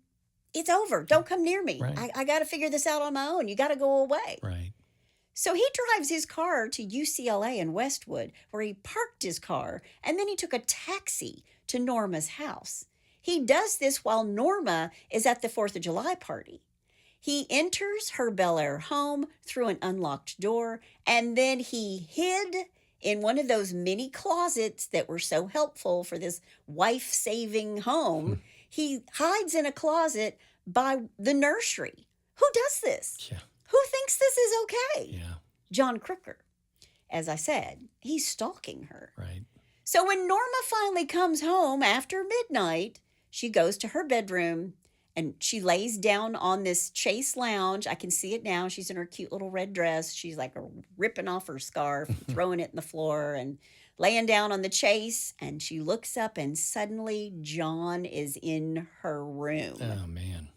it's over. Don't come near me. Right. I got to figure this out on my own. You got to go away. Right. So he drives his car to UCLA in Westwood, where he parked his car, and then he took a taxi to Norma's house. He does this while Norma is at the 4th of July party. He enters her Bel-Air home through an unlocked door, and then he hid in one of those mini closets that were so helpful for this wife-saving home. He hides in a closet by the nursery Who does this? Yeah. Who thinks this is okay? Yeah. John Crooker. As I said, he's stalking her. Right. So when Norma finally comes home after midnight, she goes to her bedroom and she lays down on this chaise lounge. I can see it now. She's in her cute little red dress. She's like ripping off her scarf, throwing it in the floor and laying down on the chaise. And she looks up and suddenly John is in her room. Oh, man.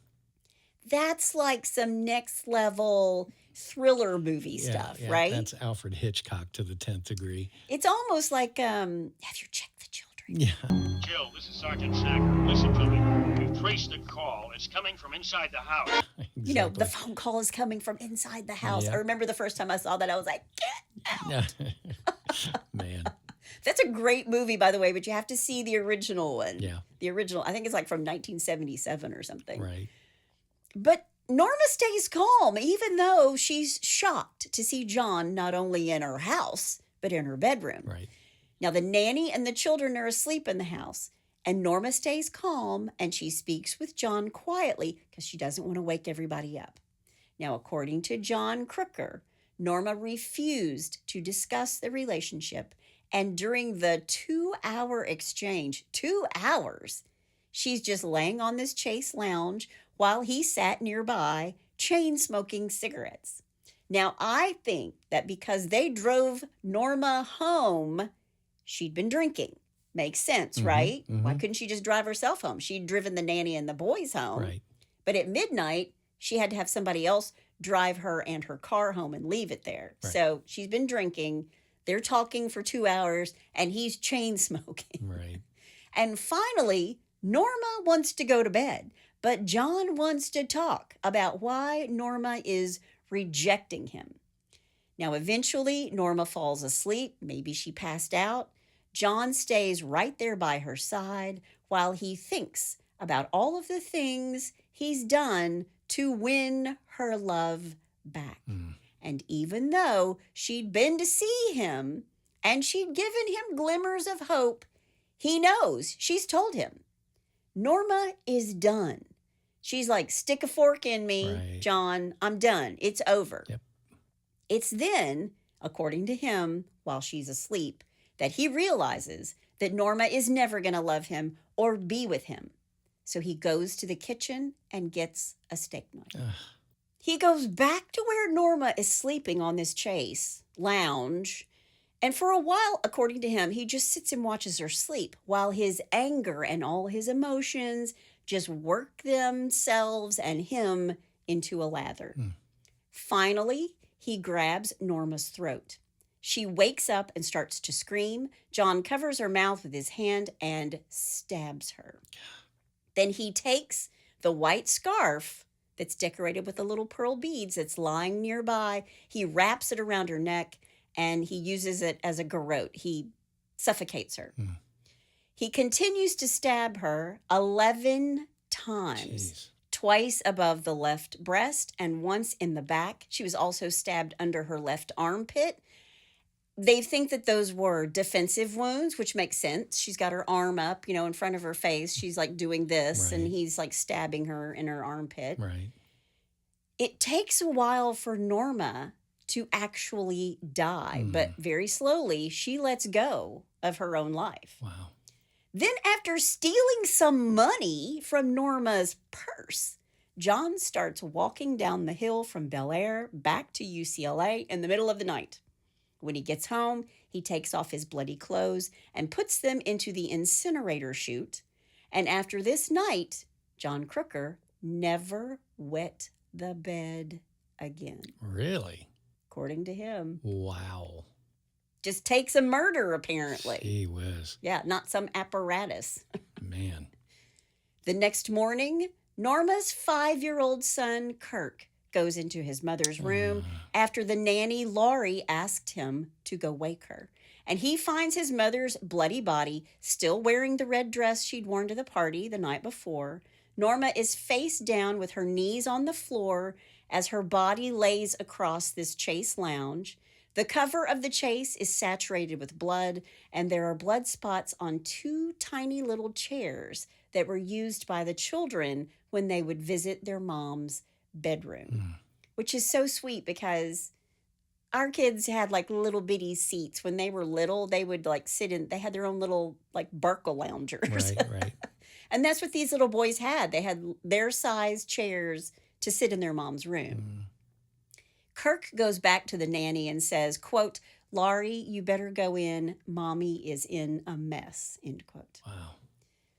That's like some next level thriller movie stuff, Yeah, right? That's Alfred Hitchcock to the 10th degree. It's almost like, have you checked the children? Yeah. Jill, this is Sergeant Sacker. Listen to me. We've traced the call. It's coming from inside the house. Exactly. You know, the phone call is coming from inside the house. Yeah. I remember the first time I saw that, I was like, get out. Yeah. Man. That's a great movie, by the way, but you have to see the original one. Yeah. The original, I think it's like from 1977 or something. Right. But Norma stays calm, even though she's shocked to see John not only in her house, but in her bedroom. Right. Now, the nanny and the children are asleep in the house, and Norma stays calm, and she speaks with John quietly because she doesn't want to wake everybody up. Now, according to John Crooker, Norma refused to discuss the relationship, and during the 2-hour exchange, 2 hours, she's just laying on this chaise lounge while he sat nearby, chain-smoking cigarettes. Now, I think that because they drove Norma home, she'd been drinking. Makes sense, right? Why couldn't she just drive herself home? She'd driven the nanny and the boys home. Right. But at midnight, she had to have somebody else drive her and her car home and leave it there. Right. So she's been drinking. They're talking for 2 hours, and he's chain smoking. Right. And finally, Norma wants to go to bed, but John wants to talk about why Norma is rejecting him. Now, eventually, Norma falls asleep. Maybe she passed out. John stays right there by her side while he thinks about all of the things he's done to win her love back. And even though she'd been to see him and she'd given him glimmers of hope, he knows, she's told him, Norma is done. She's like, stick a fork in me, Right. John, I'm done. It's over. Yep. It's then, according to him, while she's asleep, that he realizes that Norma is never going to love him or be with him. So he goes to the kitchen and gets a steak knife. He goes back to where Norma is sleeping on this chaise lounge. And for a while, according to him, he just sits and watches her sleep while his anger and all his emotions just work themselves and him into a lather. Finally, he grabs Norma's throat. She wakes up and starts to scream. John covers her mouth with his hand and stabs her. Then he takes the white scarf that's decorated with the little pearl beads that's lying nearby. He wraps it around her neck and he uses it as a garrote. He suffocates her. He continues to stab her 11 times. Jeez. Twice above the left breast and once in the back. She was also stabbed under her left armpit. They think that those were defensive wounds, which makes sense. She's got her arm up, in front of her face. She's like doing this, and Right. he's like stabbing her in her armpit. Right. It takes a while for Norma to actually die, but very slowly she lets go of her own life. Wow. Then, after stealing some money from Norma's purse, John starts walking down the hill from Bel-Air back to UCLA in the middle of the night. When he gets home, he takes off his bloody clothes and puts them into the incinerator chute. And after this night, John Crooker never wet the bed again, Really? according to him. Wow. Just takes a murder, apparently. Gee whiz. Yeah, not some apparatus. Man. The next morning, Norma's 5-year-old son, Kirk, goes into his mother's room after the nanny, Laurie, asked him to go wake her. And he finds his mother's bloody body, still wearing the red dress she'd worn to the party the night before. Norma is face down with her knees on the floor as her body lays across this chaise lounge. The cover of the chaise is saturated with blood, and there are blood spots on 2 tiny little chairs that were used by the children when they would visit their mom's bedroom, which is so sweet because our kids had like little bitty seats. When they were little, they would like sit in, they had their own little like Barca loungers. Right. And that's what these little boys had. They had their size chairs to sit in their mom's room. Kirk goes back to the nanny and says, quote, "Laurie, you better go in. Mommy is in a mess," end quote. Wow.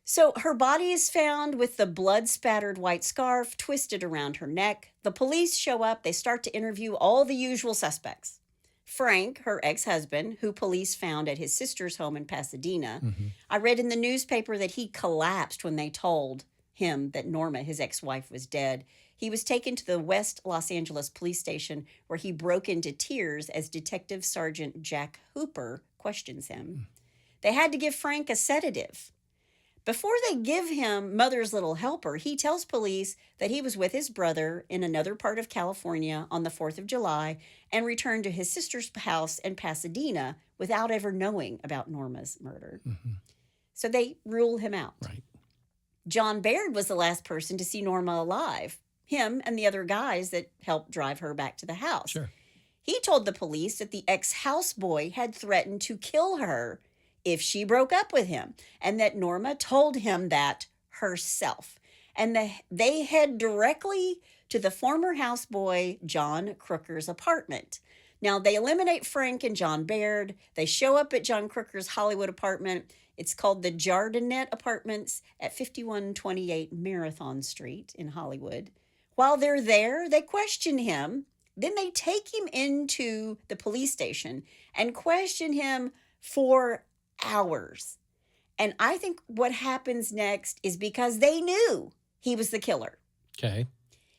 So her body is found with the blood-spattered white scarf twisted around her neck. The police show up. They start to interview all the usual suspects. Frank, her ex-husband, who police found at his sister's home in Pasadena. I read in the newspaper that he collapsed when they told him that Norma, his ex-wife, was dead. He was taken to the West Los Angeles police station where he broke into tears as Detective Sergeant Jack Hooper questions him. They had to give Frank a sedative. Before they give him Mother's Little Helper, he tells police that he was with his brother in another part of California on the 4th of July and returned to his sister's house in Pasadena without ever knowing about Norma's murder. So they rule him out. Right. John Baird was the last person to see Norma alive, him and the other guys that helped drive her back to the house. Sure. He told the police that the ex-houseboy had threatened to kill her if she broke up with him, and that Norma told him that herself. And they head directly to the former houseboy John Crooker's apartment. Now, they eliminate Frank and John Baird. They show up at John Crooker's Hollywood apartment. It's called the Jardinette Apartments at 5128 Marathon Street in Hollywood. While they're there, they question him. Then they take him into the police station and question him for hours. And I think what happens next is because they knew he was the killer. Okay.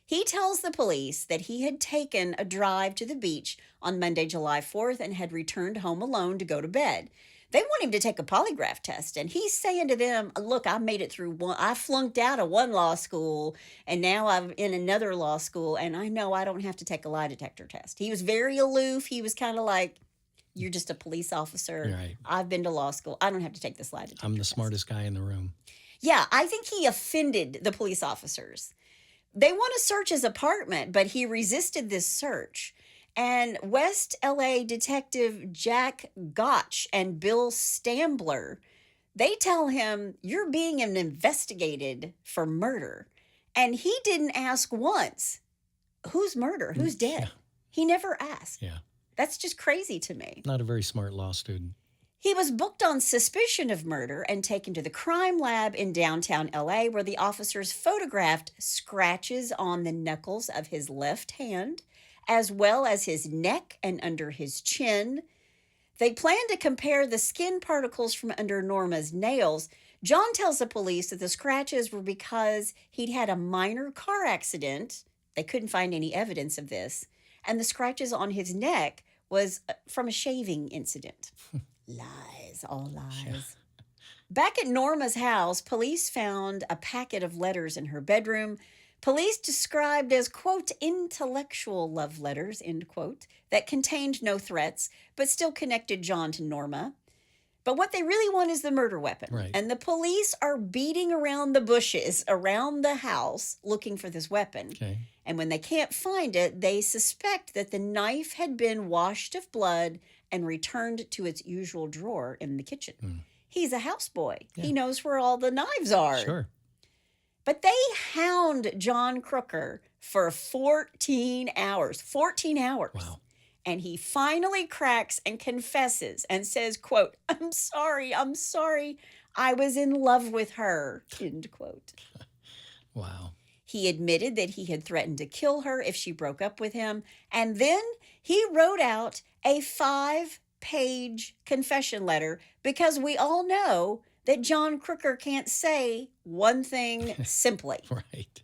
He tells the police that he had taken a drive to the beach on Monday, July 4th and had returned home alone to go to bed. They want him to take a polygraph test. And he's saying to them, look, I made it through one. I flunked out of one law school and now I'm in another law school. And I know I don't have to take a lie detector test. He was very aloof. He was kind of like, you're just a police officer. Right. I've been to law school. I don't have to take this lie detector I'm the test. smartest guy in the room. Yeah, I think he offended the police officers. They want to search his apartment, but he resisted this search. And West LA detective Jack Gotch and Bill Stambler, they tell him, you're being investigated for murder. And he didn't ask once, whose murder? Who's dead? Yeah. He never asked. Yeah. That's just crazy to me. Not a very smart law student. He was booked on suspicion of murder and taken to the crime lab in downtown LA, where the officers photographed scratches on the knuckles of his left hand, as well as his neck and under his chin. They planned to compare the skin particles from under Norma's nails. John tells the police that the scratches were because he'd had a minor car accident. They couldn't find any evidence of this. And the scratches on his neck was from a shaving incident. Lies, all lies. Yeah. Back at Norma's house, police found a packet of letters in her bedroom. Police described as, quote, intellectual love letters, end quote, that contained no threats, but still connected John to Norma. But what they really want is the murder weapon. Right. And the police are beating around the bushes around the house looking for this weapon. Okay. And when they can't find it, they suspect that the knife had been washed of blood and returned to its usual drawer in the kitchen. He's a houseboy. Yeah. He knows where all the knives are. Sure. But they hound John Crooker for 14 hours. 14 hours. Wow. And he finally cracks and confesses and says, quote, I'm sorry. I was in love with her, end quote. Wow. He admitted that he had threatened to kill her if she broke up with him. And then he wrote out a 5-page confession letter because we all know that John Crooker can't say one thing simply. Right.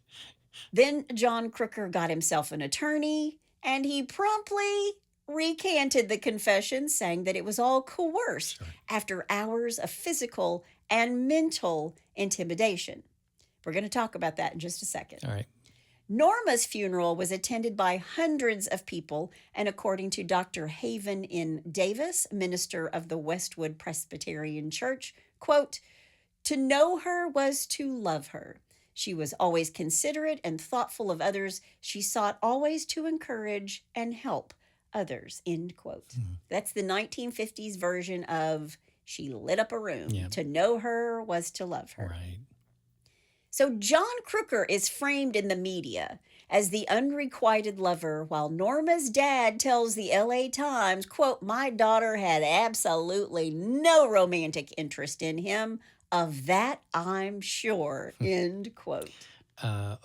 Then John Crooker got himself an attorney and he promptly recanted the confession, saying that it was all coerced after hours of physical and mental intimidation. We're going to talk about that in just a second. All right. Norma's funeral was attended by hundreds of people, and according to Dr. Haven N. Davis, minister of the Westwood Presbyterian Church, quote, to know her was to love her. She was always considerate and thoughtful of others. She sought always to encourage and help others, end quote. That's the 1950s version of she lit up a room. Yeah. To know her was to love her. Right. So John Crooker is framed in the media as the unrequited lover, while Norma's dad tells the LA Times, quote, my daughter had absolutely no romantic interest in him. Of that, I'm sure, end quote.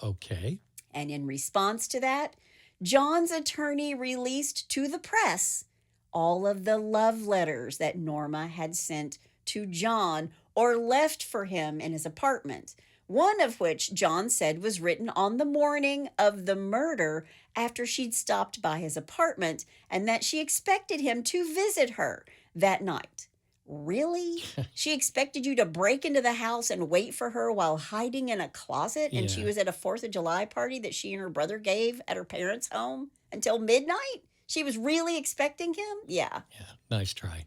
Okay. And in response to that, John's attorney released to the press all of the love letters that Norma had sent to John or left for him in his apartment. One of which John said was written on the morning of the murder after she'd stopped by his apartment and that she expected him to visit her that night. Really? She expected you to break into the house and wait for her while hiding in a closet, and she Yeah. was at a 4th of July party that she and her brother gave at her parents' home until midnight? She was really expecting him? Yeah. Yeah. Nice try.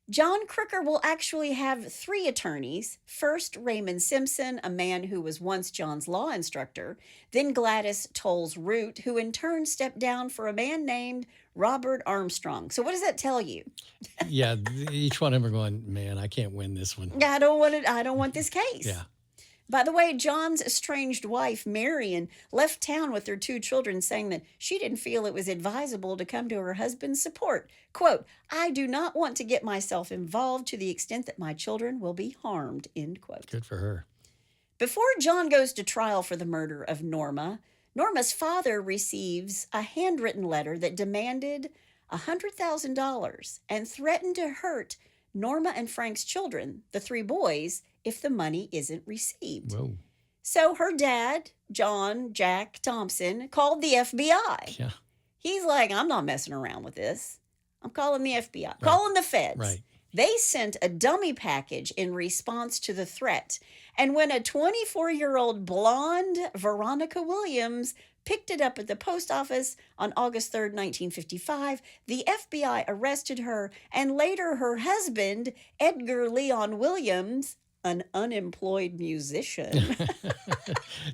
John Crooker will actually have 3 attorneys. First, Raymond Simpson, a man who was once John's law instructor. Then Gladys Tolles Root, who in turn stepped down for a man named Robert Armstrong. So what does that tell you? Yeah. Each one of them are going, man, I can't win this one. I don't want this case. Yeah. By the way, John's estranged wife, Marion, left town with their 2 children, saying that she didn't feel it was advisable to come to her husband's support. Quote, I do not want to get myself involved to the extent that my children will be harmed, end quote. Good for her. Before John goes to trial for the murder of Norma, Norma's father receives a handwritten letter that demanded $100,000 and threatened to hurt Norma and Frank's children, the 3 boys, if the money isn't received. Whoa. So her dad, John Jack Thompson, called the FBI. Yeah. He's like, I'm not messing around with this. I'm calling the FBI, calling the feds. Right. They sent a dummy package in response to the threat. And when a 24-year-old blonde Veronica Williams picked it up at the post office on August 3rd, 1955, the FBI arrested her, and later her husband, Edgar Leon Williams, an unemployed musician.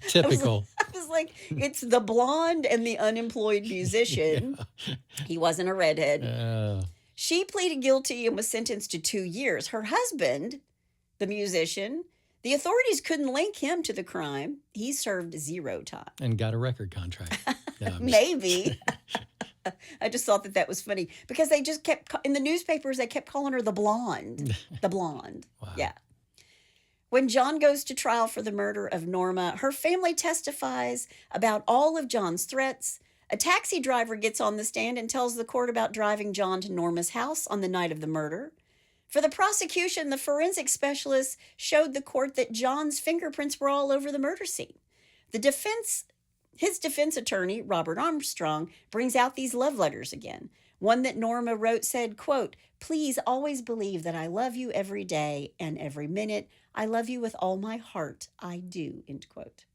Typical. I was like, it's the blonde and the unemployed musician. Yeah. He wasn't a redhead. She pleaded guilty and was sentenced to 2 years. Her husband, the musician, the authorities couldn't link him to the crime. He served 0 time. And got a record contract. No, Maybe. I just thought that was funny because they just kept, in the newspapers, they kept calling her the blonde. The blonde. Wow. Yeah. When John goes to trial for the murder of Norma, her family testifies about all of John's threats. A taxi driver gets on the stand and tells the court about driving John to Norma's house on the night of the murder. For the prosecution, the forensic specialists showed the court that John's fingerprints were all over the murder scene. His defense attorney, Robert Armstrong, brings out these love letters again. One that Norma wrote said, quote, please always believe that I love you every day and every minute. I love you with all my heart. I do, end quote.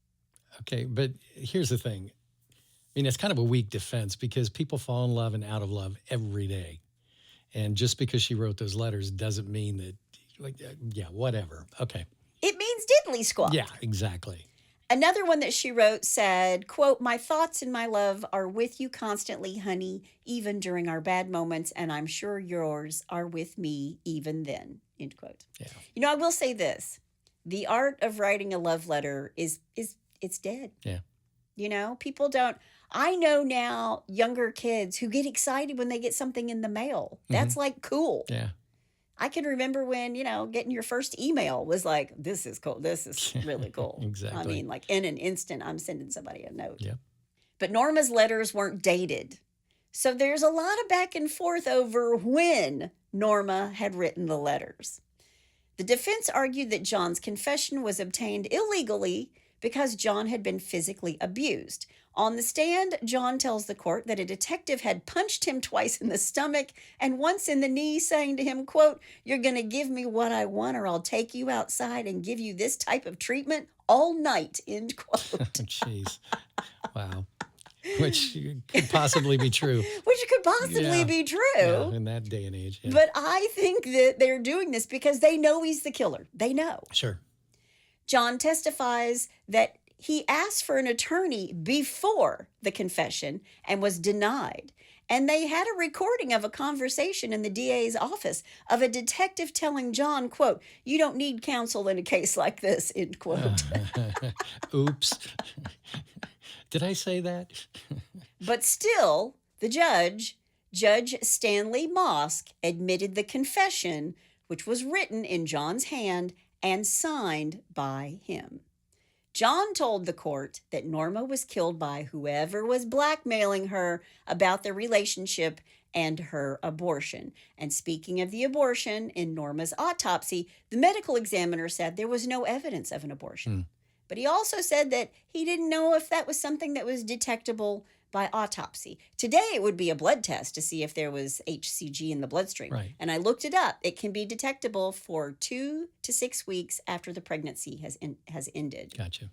Okay, but here's the thing. I mean, it's kind of a weak defense because people fall in love and out of love every day. And just because she wrote those letters doesn't mean that, like, yeah, whatever. Okay. It means diddly squat. Yeah, exactly. Another one that she wrote said, quote, my thoughts and my love are with you constantly, honey, even during our bad moments, and I'm sure yours are with me even then, end quote. Yeah. You know, I will say this. The art of writing a love letter it's dead. Yeah. You know, people don't. I know now younger kids who get excited when they get something in the mail. That's like cool. Yeah. I can remember when, getting your first email was like, this is cool. This is really cool. Exactly. I mean, like in an instant, I'm sending somebody a note. Yep. But Norma's letters weren't dated. So there's a lot of back and forth over when Norma had written the letters. The defense argued that John's confession was obtained illegally because John had been physically abused. On the stand, John tells the court that a detective had punched him twice in the stomach and once in the knee, saying to him, quote, you're going to give me what I want or I'll take you outside and give you this type of treatment all night, end quote. Jeez. Wow. Which could possibly be true. Which could possibly be true. Yeah, in that day and age. Yeah. But I think that they're doing this because they know he's the killer. They know. Sure. John testifies that he asked for an attorney before the confession and was denied. And they had a recording of a conversation in the DA's office of a detective telling John, quote, "You don't need counsel in a case like this," end quote. Oops. Did I say that? But still, the Judge Stanley Mosk, admitted the confession, which was written in John's hand and signed by him. John told the court that Norma was killed by whoever was blackmailing her about their relationship and her abortion. And speaking of the abortion, in Norma's autopsy, the medical examiner said there was no evidence of an abortion. But he also said that he didn't know if that was something that was detectable by autopsy. Today, it would be a blood test to see if there was HCG in the bloodstream. Right. And I looked it up. It can be detectable for 2 to 6 weeks after the pregnancy has ended. Gotcha.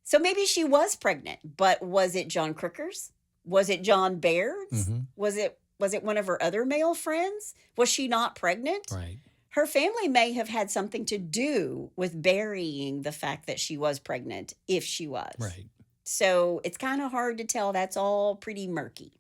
So maybe she was pregnant, but was it John Crooker's? Was it John Baird's? Mm-hmm. Was it one of her other male friends? Was she not pregnant? Right. Her family may have had something to do with burying the fact that she was pregnant, if she was. Right. So it's kind of hard to tell. That's all pretty murky.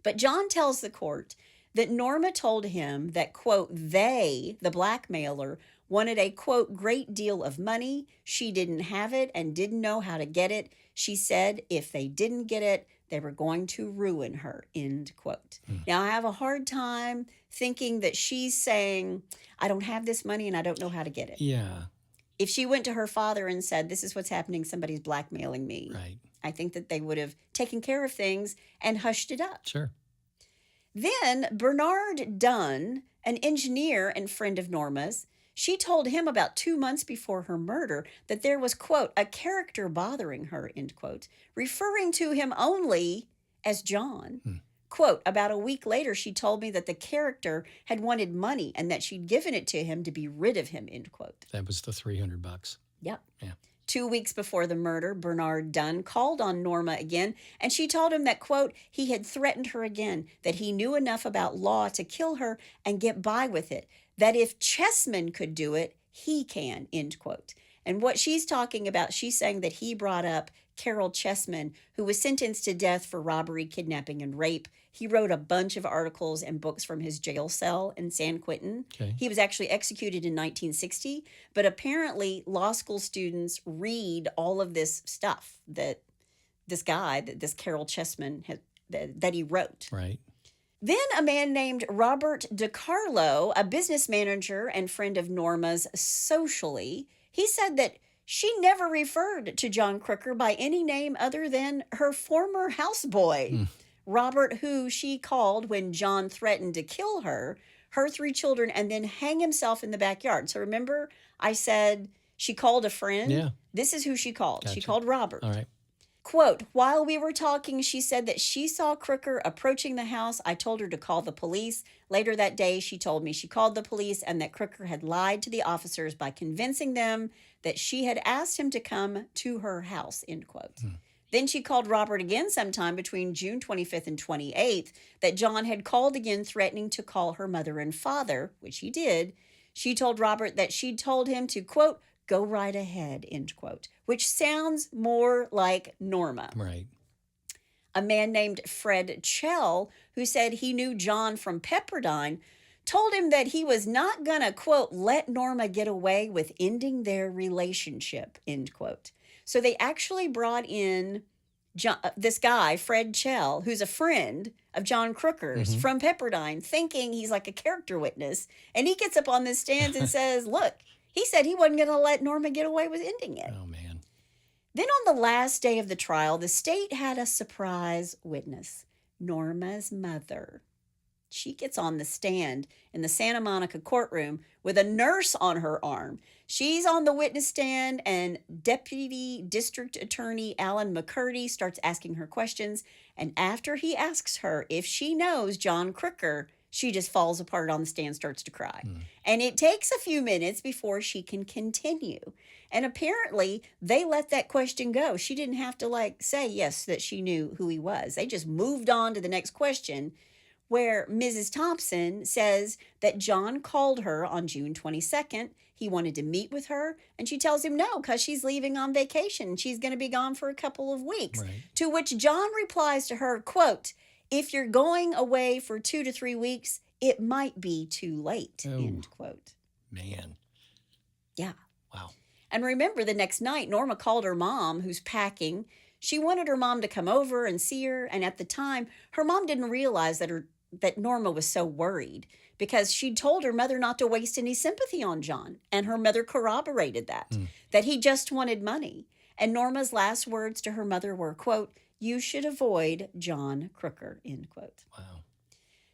But John tells the court that Norma told him that, quote, they, the blackmailer, wanted a, quote, great deal of money. She didn't have it and didn't know how to get it. She said if they didn't get it, they were going to ruin her, end quote. Now, I have a hard time thinking that she's saying, I don't have this money and I don't know how to get it. Yeah. If she went to her father and said, this is what's happening, somebody's blackmailing me, Right. I think that they would have taken care of things and hushed it up. Sure. Then Bernard Dunn, an engineer and friend of Norma's, she told him about 2 months before her murder that there was, quote, a character bothering her, end quote, referring to him only as John. Quote, about a week later, she told me that the character had wanted money and that she'd given it to him to be rid of him, end quote. That was the $300. Yep. Yeah. 2 weeks before the murder, Bernard Dunn called on Norma again, and she told him that, quote, he had threatened her again, that he knew enough about law to kill her and get by with it, that if Chessman could do it, he can, end quote. And what she's talking about, she's saying that he brought up Carol Chessman, who was sentenced to death for robbery, kidnapping, and rape. He wrote a bunch of articles and books from his jail cell in San Quentin. Okay. He was actually executed in 1960, but apparently law school students read all of this stuff that this guy, that this Carol Chessman, that he wrote. Right. Then a man named Robert DiCarlo, a business manager and friend of Norma's socially, he said that she never referred to John Crooker by any name other than her former houseboy, Robert, who she called when John threatened to kill her 3 children, and then hang himself in the backyard. So remember I said she called a friend? Yeah. This is who she called. She Gotcha. called Robert. All right. Quote, while we were talking, she said that she saw Crooker approaching the house. I told her to call the police. Later that day, she told me she called the police and that Crooker had lied to the officers by convincing them that she had asked him to come to her house, end quote. Then she called Robert again sometime between June 25th and 28th that John had called again threatening to call her mother and father, which he did. She told Robert that she'd told him to, quote, go right ahead, end quote, which sounds more like Norma. Right. A man named Fred Chell, who said he knew John from Pepperdine, told him that he was not going to, quote, let Norma get away with ending their relationship, end quote. So they actually brought in this guy, Fred Chell, who's a friend of John Crooker's from Pepperdine, thinking he's like a character witness. And he gets up on this stand and says, look, he said he wasn't going to let Norma get away with ending it. Oh, man. Then on the last day of the trial, the state had a surprise witness, Norma's mother. She gets on the stand in the Santa Monica courtroom with a nurse on her arm. She's on the witness stand, and Deputy District Attorney Alan McCurdy starts asking her questions. And after he asks her if she knows John Crooker, she just falls apart on the stand, starts to cry. And it takes a few minutes before she can continue. And apparently, they let that question go. She didn't have to, say yes, that she knew who he was. They just moved on to the next question, where Mrs. Thompson says that John called her on June 22nd. He wanted to meet with her, and she tells him no because she's leaving on vacation. She's going to be gone for a couple of weeks. Right. To which John replies to her, quote, "If you're going away for 2 to 3 weeks, it might be too late," Oh. end quote. Man. Yeah. Wow. And remember, the next night, Norma called her mom, who's packing. She wanted her mom to come over and see her. And at the time, her mom didn't realize that Norma was so worried because she'd told her mother not to waste any sympathy on John. And her mother corroborated that he just wanted money. And Norma's last words to her mother were, quote, "You should avoid John Crooker," end quote. Wow.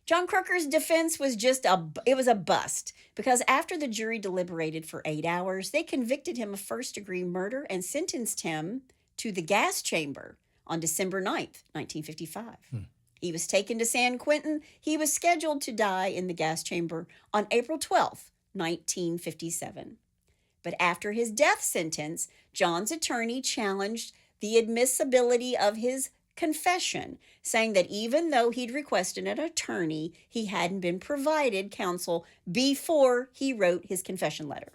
John Crooker's defense was it was a bust because after the jury deliberated for 8 hours, they convicted him of first-degree murder and sentenced him to the gas chamber on December 9th, 1955. He was taken to San Quentin. He was scheduled to die in the gas chamber on April 12th, 1957. But after his death sentence, John's attorney challenged the admissibility of his confession, saying that even though he'd requested an attorney, he hadn't been provided counsel before he wrote his confession letter.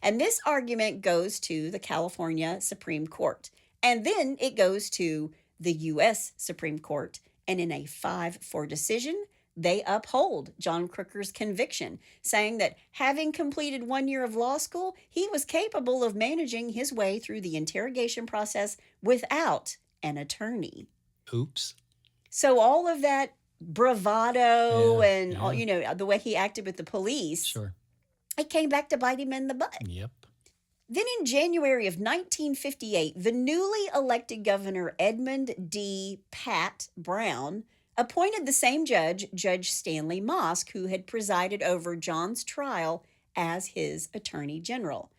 And this argument goes to the California Supreme Court. And then it goes to the U.S. Supreme Court. And in a 5-4 decision, they uphold John Crooker's conviction, saying that having completed 1 year of law school, he was capable of managing his way through the interrogation process without an attorney. Oops. So all of that bravado Yeah, and yeah. all, the way he acted with the police, Sure. it came back to bite him in the butt. Yep. Then in January of 1958, the newly elected governor Edmund D. Pat Brown appointed the same judge, Judge Stanley Mosk, who had presided over John's trial, as his attorney general.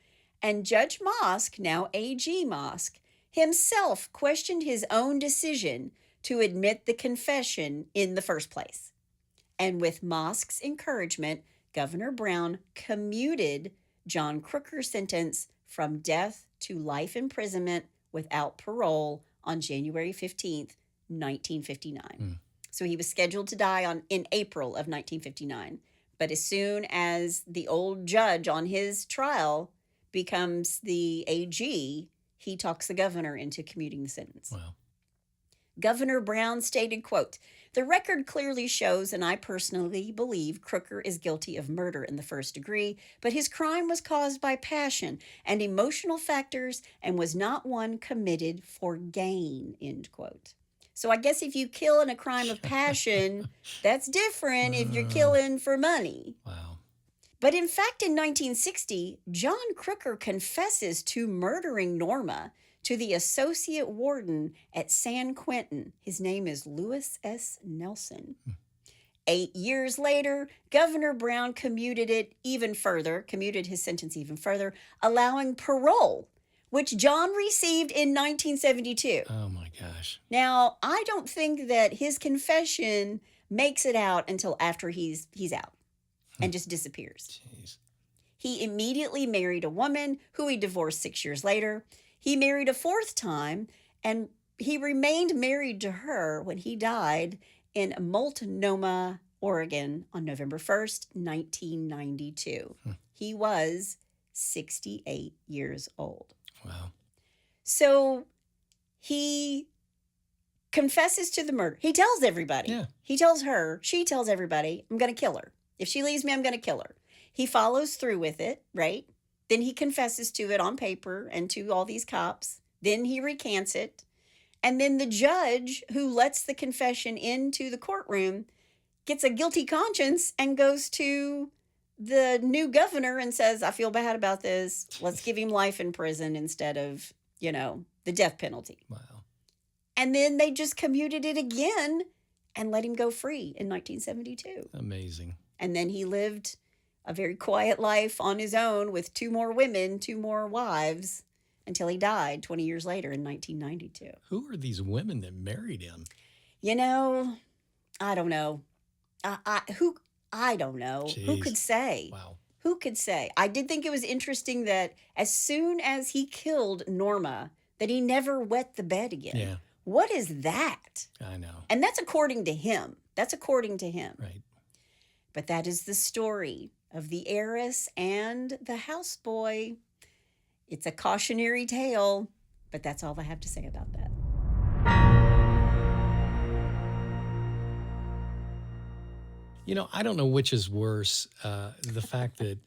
And Judge Mosk, now A.G. Mosk, himself questioned his own decision to admit the confession in the first place. And with Mosk's encouragement, Governor Brown commuted John Crooker's sentence from death to life imprisonment without parole on January 15th, 1959. So he was scheduled to die in April of 1959. But as soon as the old judge on his trial becomes the AG, he talks the governor into commuting the sentence. Wow. Governor Brown stated, quote, "The record clearly shows, and I personally believe, Crooker is guilty of murder in the first degree, but his crime was caused by passion and emotional factors and was not one committed for gain," end quote. So I guess if you kill in a crime of passion, that's different if you're killing for money. Wow. But in fact, in 1960, John Crooker confesses to murdering Norma to the associate warden at San Quentin. His name is Lewis S. Nelson. 8 years later, Governor Brown commuted his sentence even further, allowing parole, which John received in 1972. Oh my gosh. Now, I don't think that his confession makes it out until after he's out and just disappears. Jeez. He immediately married a woman who he divorced 6 years later. He married a fourth time, and he remained married to her when he died in Multnomah, Oregon on November 1st, 1992. He was 68 years old. Wow. So he confesses to the murder. He tells everybody. Yeah. He tells her, she tells everybody, "I'm going to kill her. If she leaves me, I'm going to kill her." He follows through with it, right? Then he confesses to it on paper and to all these cops. Then he recants it. And then the judge who lets the confession into the courtroom gets a guilty conscience and goes to the new governor and says, "I feel bad about this. Let's give him life in prison instead of, the death penalty." Wow. And then they just commuted it again and let him go free in 1972. Amazing. And then he lived a very quiet life on his own with 2 more women, 2 more wives, until he died 20 years later in 1992. Who are these women that married him? I don't know. I don't know. Who Jeez. could say? Wow. Who could say? I did think it was interesting that as soon as he killed Norma, that he never wet the bed again. Yeah. What is that? I know. And that's according to him. That's according to him. Right. But that is the story of the heiress and the houseboy. It's a cautionary tale, but that's all I have to say about that. You know, I don't know which is worse, the fact that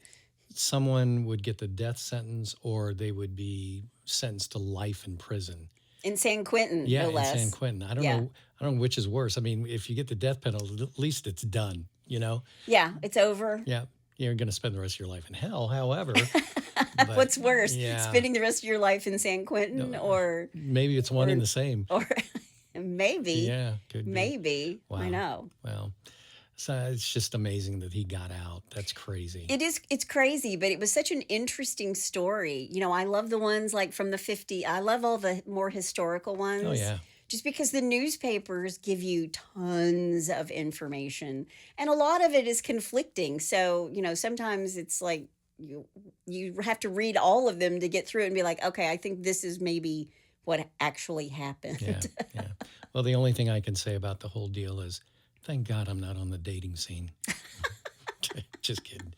someone would get the death sentence or they would be sentenced to life in prison. In San Quentin, Yeah, no in less. San Quentin. I don't know which is worse. I mean, if you get the death penalty, at least it's done, you know? Yeah, it's over. Yeah. You're going to spend the rest of your life in hell, however. but, What's worse, yeah. spending the rest of your life in San Quentin or Maybe it's one and the same. or maybe. Yeah, could be. Maybe. Wow. I know. Well, so it's just amazing that he got out. That's crazy. It's crazy, but it was such an interesting story. You know, I love the ones like from the 50s. I love all the more historical ones. Oh, yeah. Just because the newspapers give you tons of information and a lot of it is conflicting. So, you know, sometimes it's like you have to read all of them to get through it and be like, okay, I think this is maybe what actually happened. Yeah. Well, the only thing I can say about the whole deal is, thank God I'm not on the dating scene. Just kidding.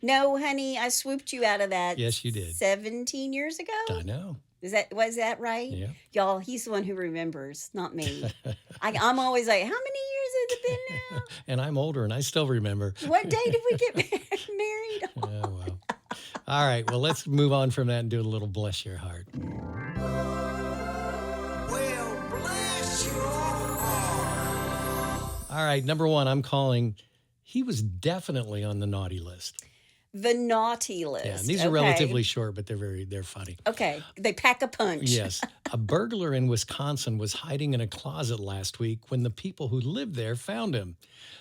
No, honey, I swooped you out of that. Yes, you did. 17 years ago? I know. Was that right? Yeah. Y'all, he's the one who remembers, not me. I'm always like, how many years has it been now? And I'm older and I still remember. What day did we get married? Oh, well. All right. Well, let's move on from that and do a little bless your heart. Well, bless your heart. All right. Number one, I'm calling. He was definitely on the naughty list. The naughty list. Yeah, and these are relatively short, but they're funny. Okay, they pack a punch. Yes. A burglar in Wisconsin was hiding in a closet last week when the people who lived there found him.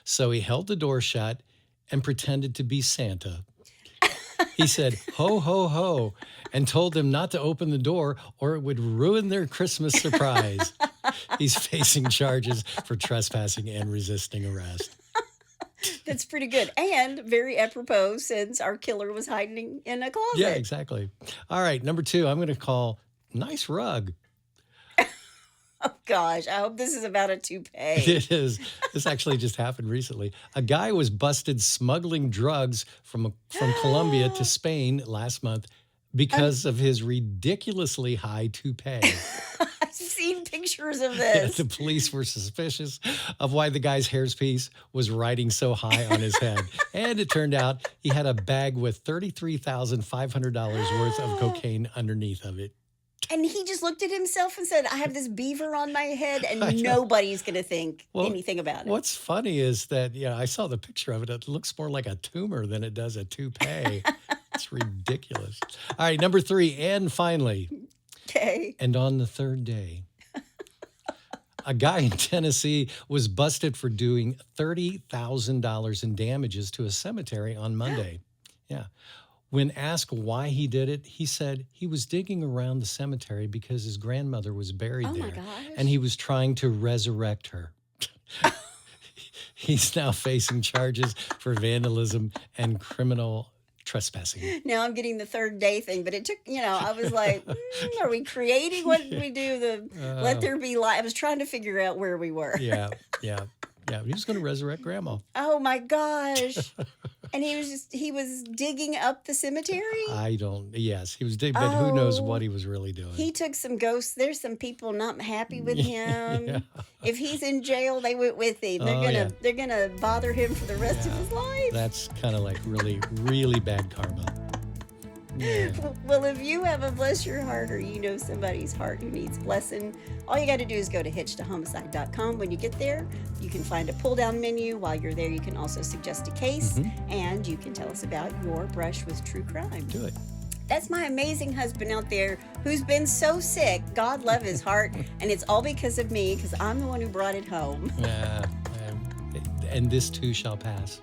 So he held the door shut and pretended to be Santa. He said, ho, ho, ho, and told them not to open the door or it would ruin their Christmas surprise. He's facing charges for trespassing and resisting arrest. That's pretty good. And very apropos since our killer was hiding in a closet. Yeah, exactly. All right, number two, I'm going to call nice rug. Oh, gosh. I hope this is about a toupee. It is. This actually just happened recently. A guy was busted smuggling drugs from Colombia to Spain last month because of his ridiculously high toupee. I've seen pictures of this. The police were suspicious of why the guy's hairpiece was riding so high on his head. And it turned out he had a bag with $33,500 worth of cocaine underneath of it. And he just looked at himself and said, I have this beaver on my head and nobody's going to think anything about it. What's funny is that, I saw the picture of it. It looks more like a tumor than it does a toupee. It's ridiculous. All right, number three, and finally. Okay. And on the third day, a guy in Tennessee was busted for doing $30,000 in damages to a cemetery on Monday. Yeah. When asked why he did it, he said he was digging around the cemetery because his grandmother was buried there. My gosh. And he was trying to resurrect her. He's now facing charges for vandalism and criminal trespassing. Now I'm getting the third day thing, but it took, I was like, are we creating? What did we do? Let there be light. I was trying to figure out where we were. Yeah. He was going to resurrect Grandma. Oh my gosh. And he was digging up the cemetery? Yes, he was digging, but who knows what he was really doing. He took some ghosts. There's some people not happy with him. Yeah. If he's in jail, they went with him. They're gonna bother him for the rest of his life. That's kind of like really, really bad karma. Yeah. Well, if you have a bless your heart or you know somebody's heart who needs blessing, all you got to do is go to hitchtohomicide.com. When you get there, you can find a pull-down menu. While you're there, you can also suggest a case, and you can tell us about your brush with true crime. Do it. That's my amazing husband out there who's been so sick. God love his heart, and it's all because of me, because I'm the one who brought it home. And this too shall pass.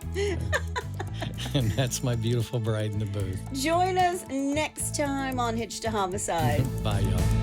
And that's my beautiful bride in the booth. Join us next time on Hitch to Homicide. Bye, y'all.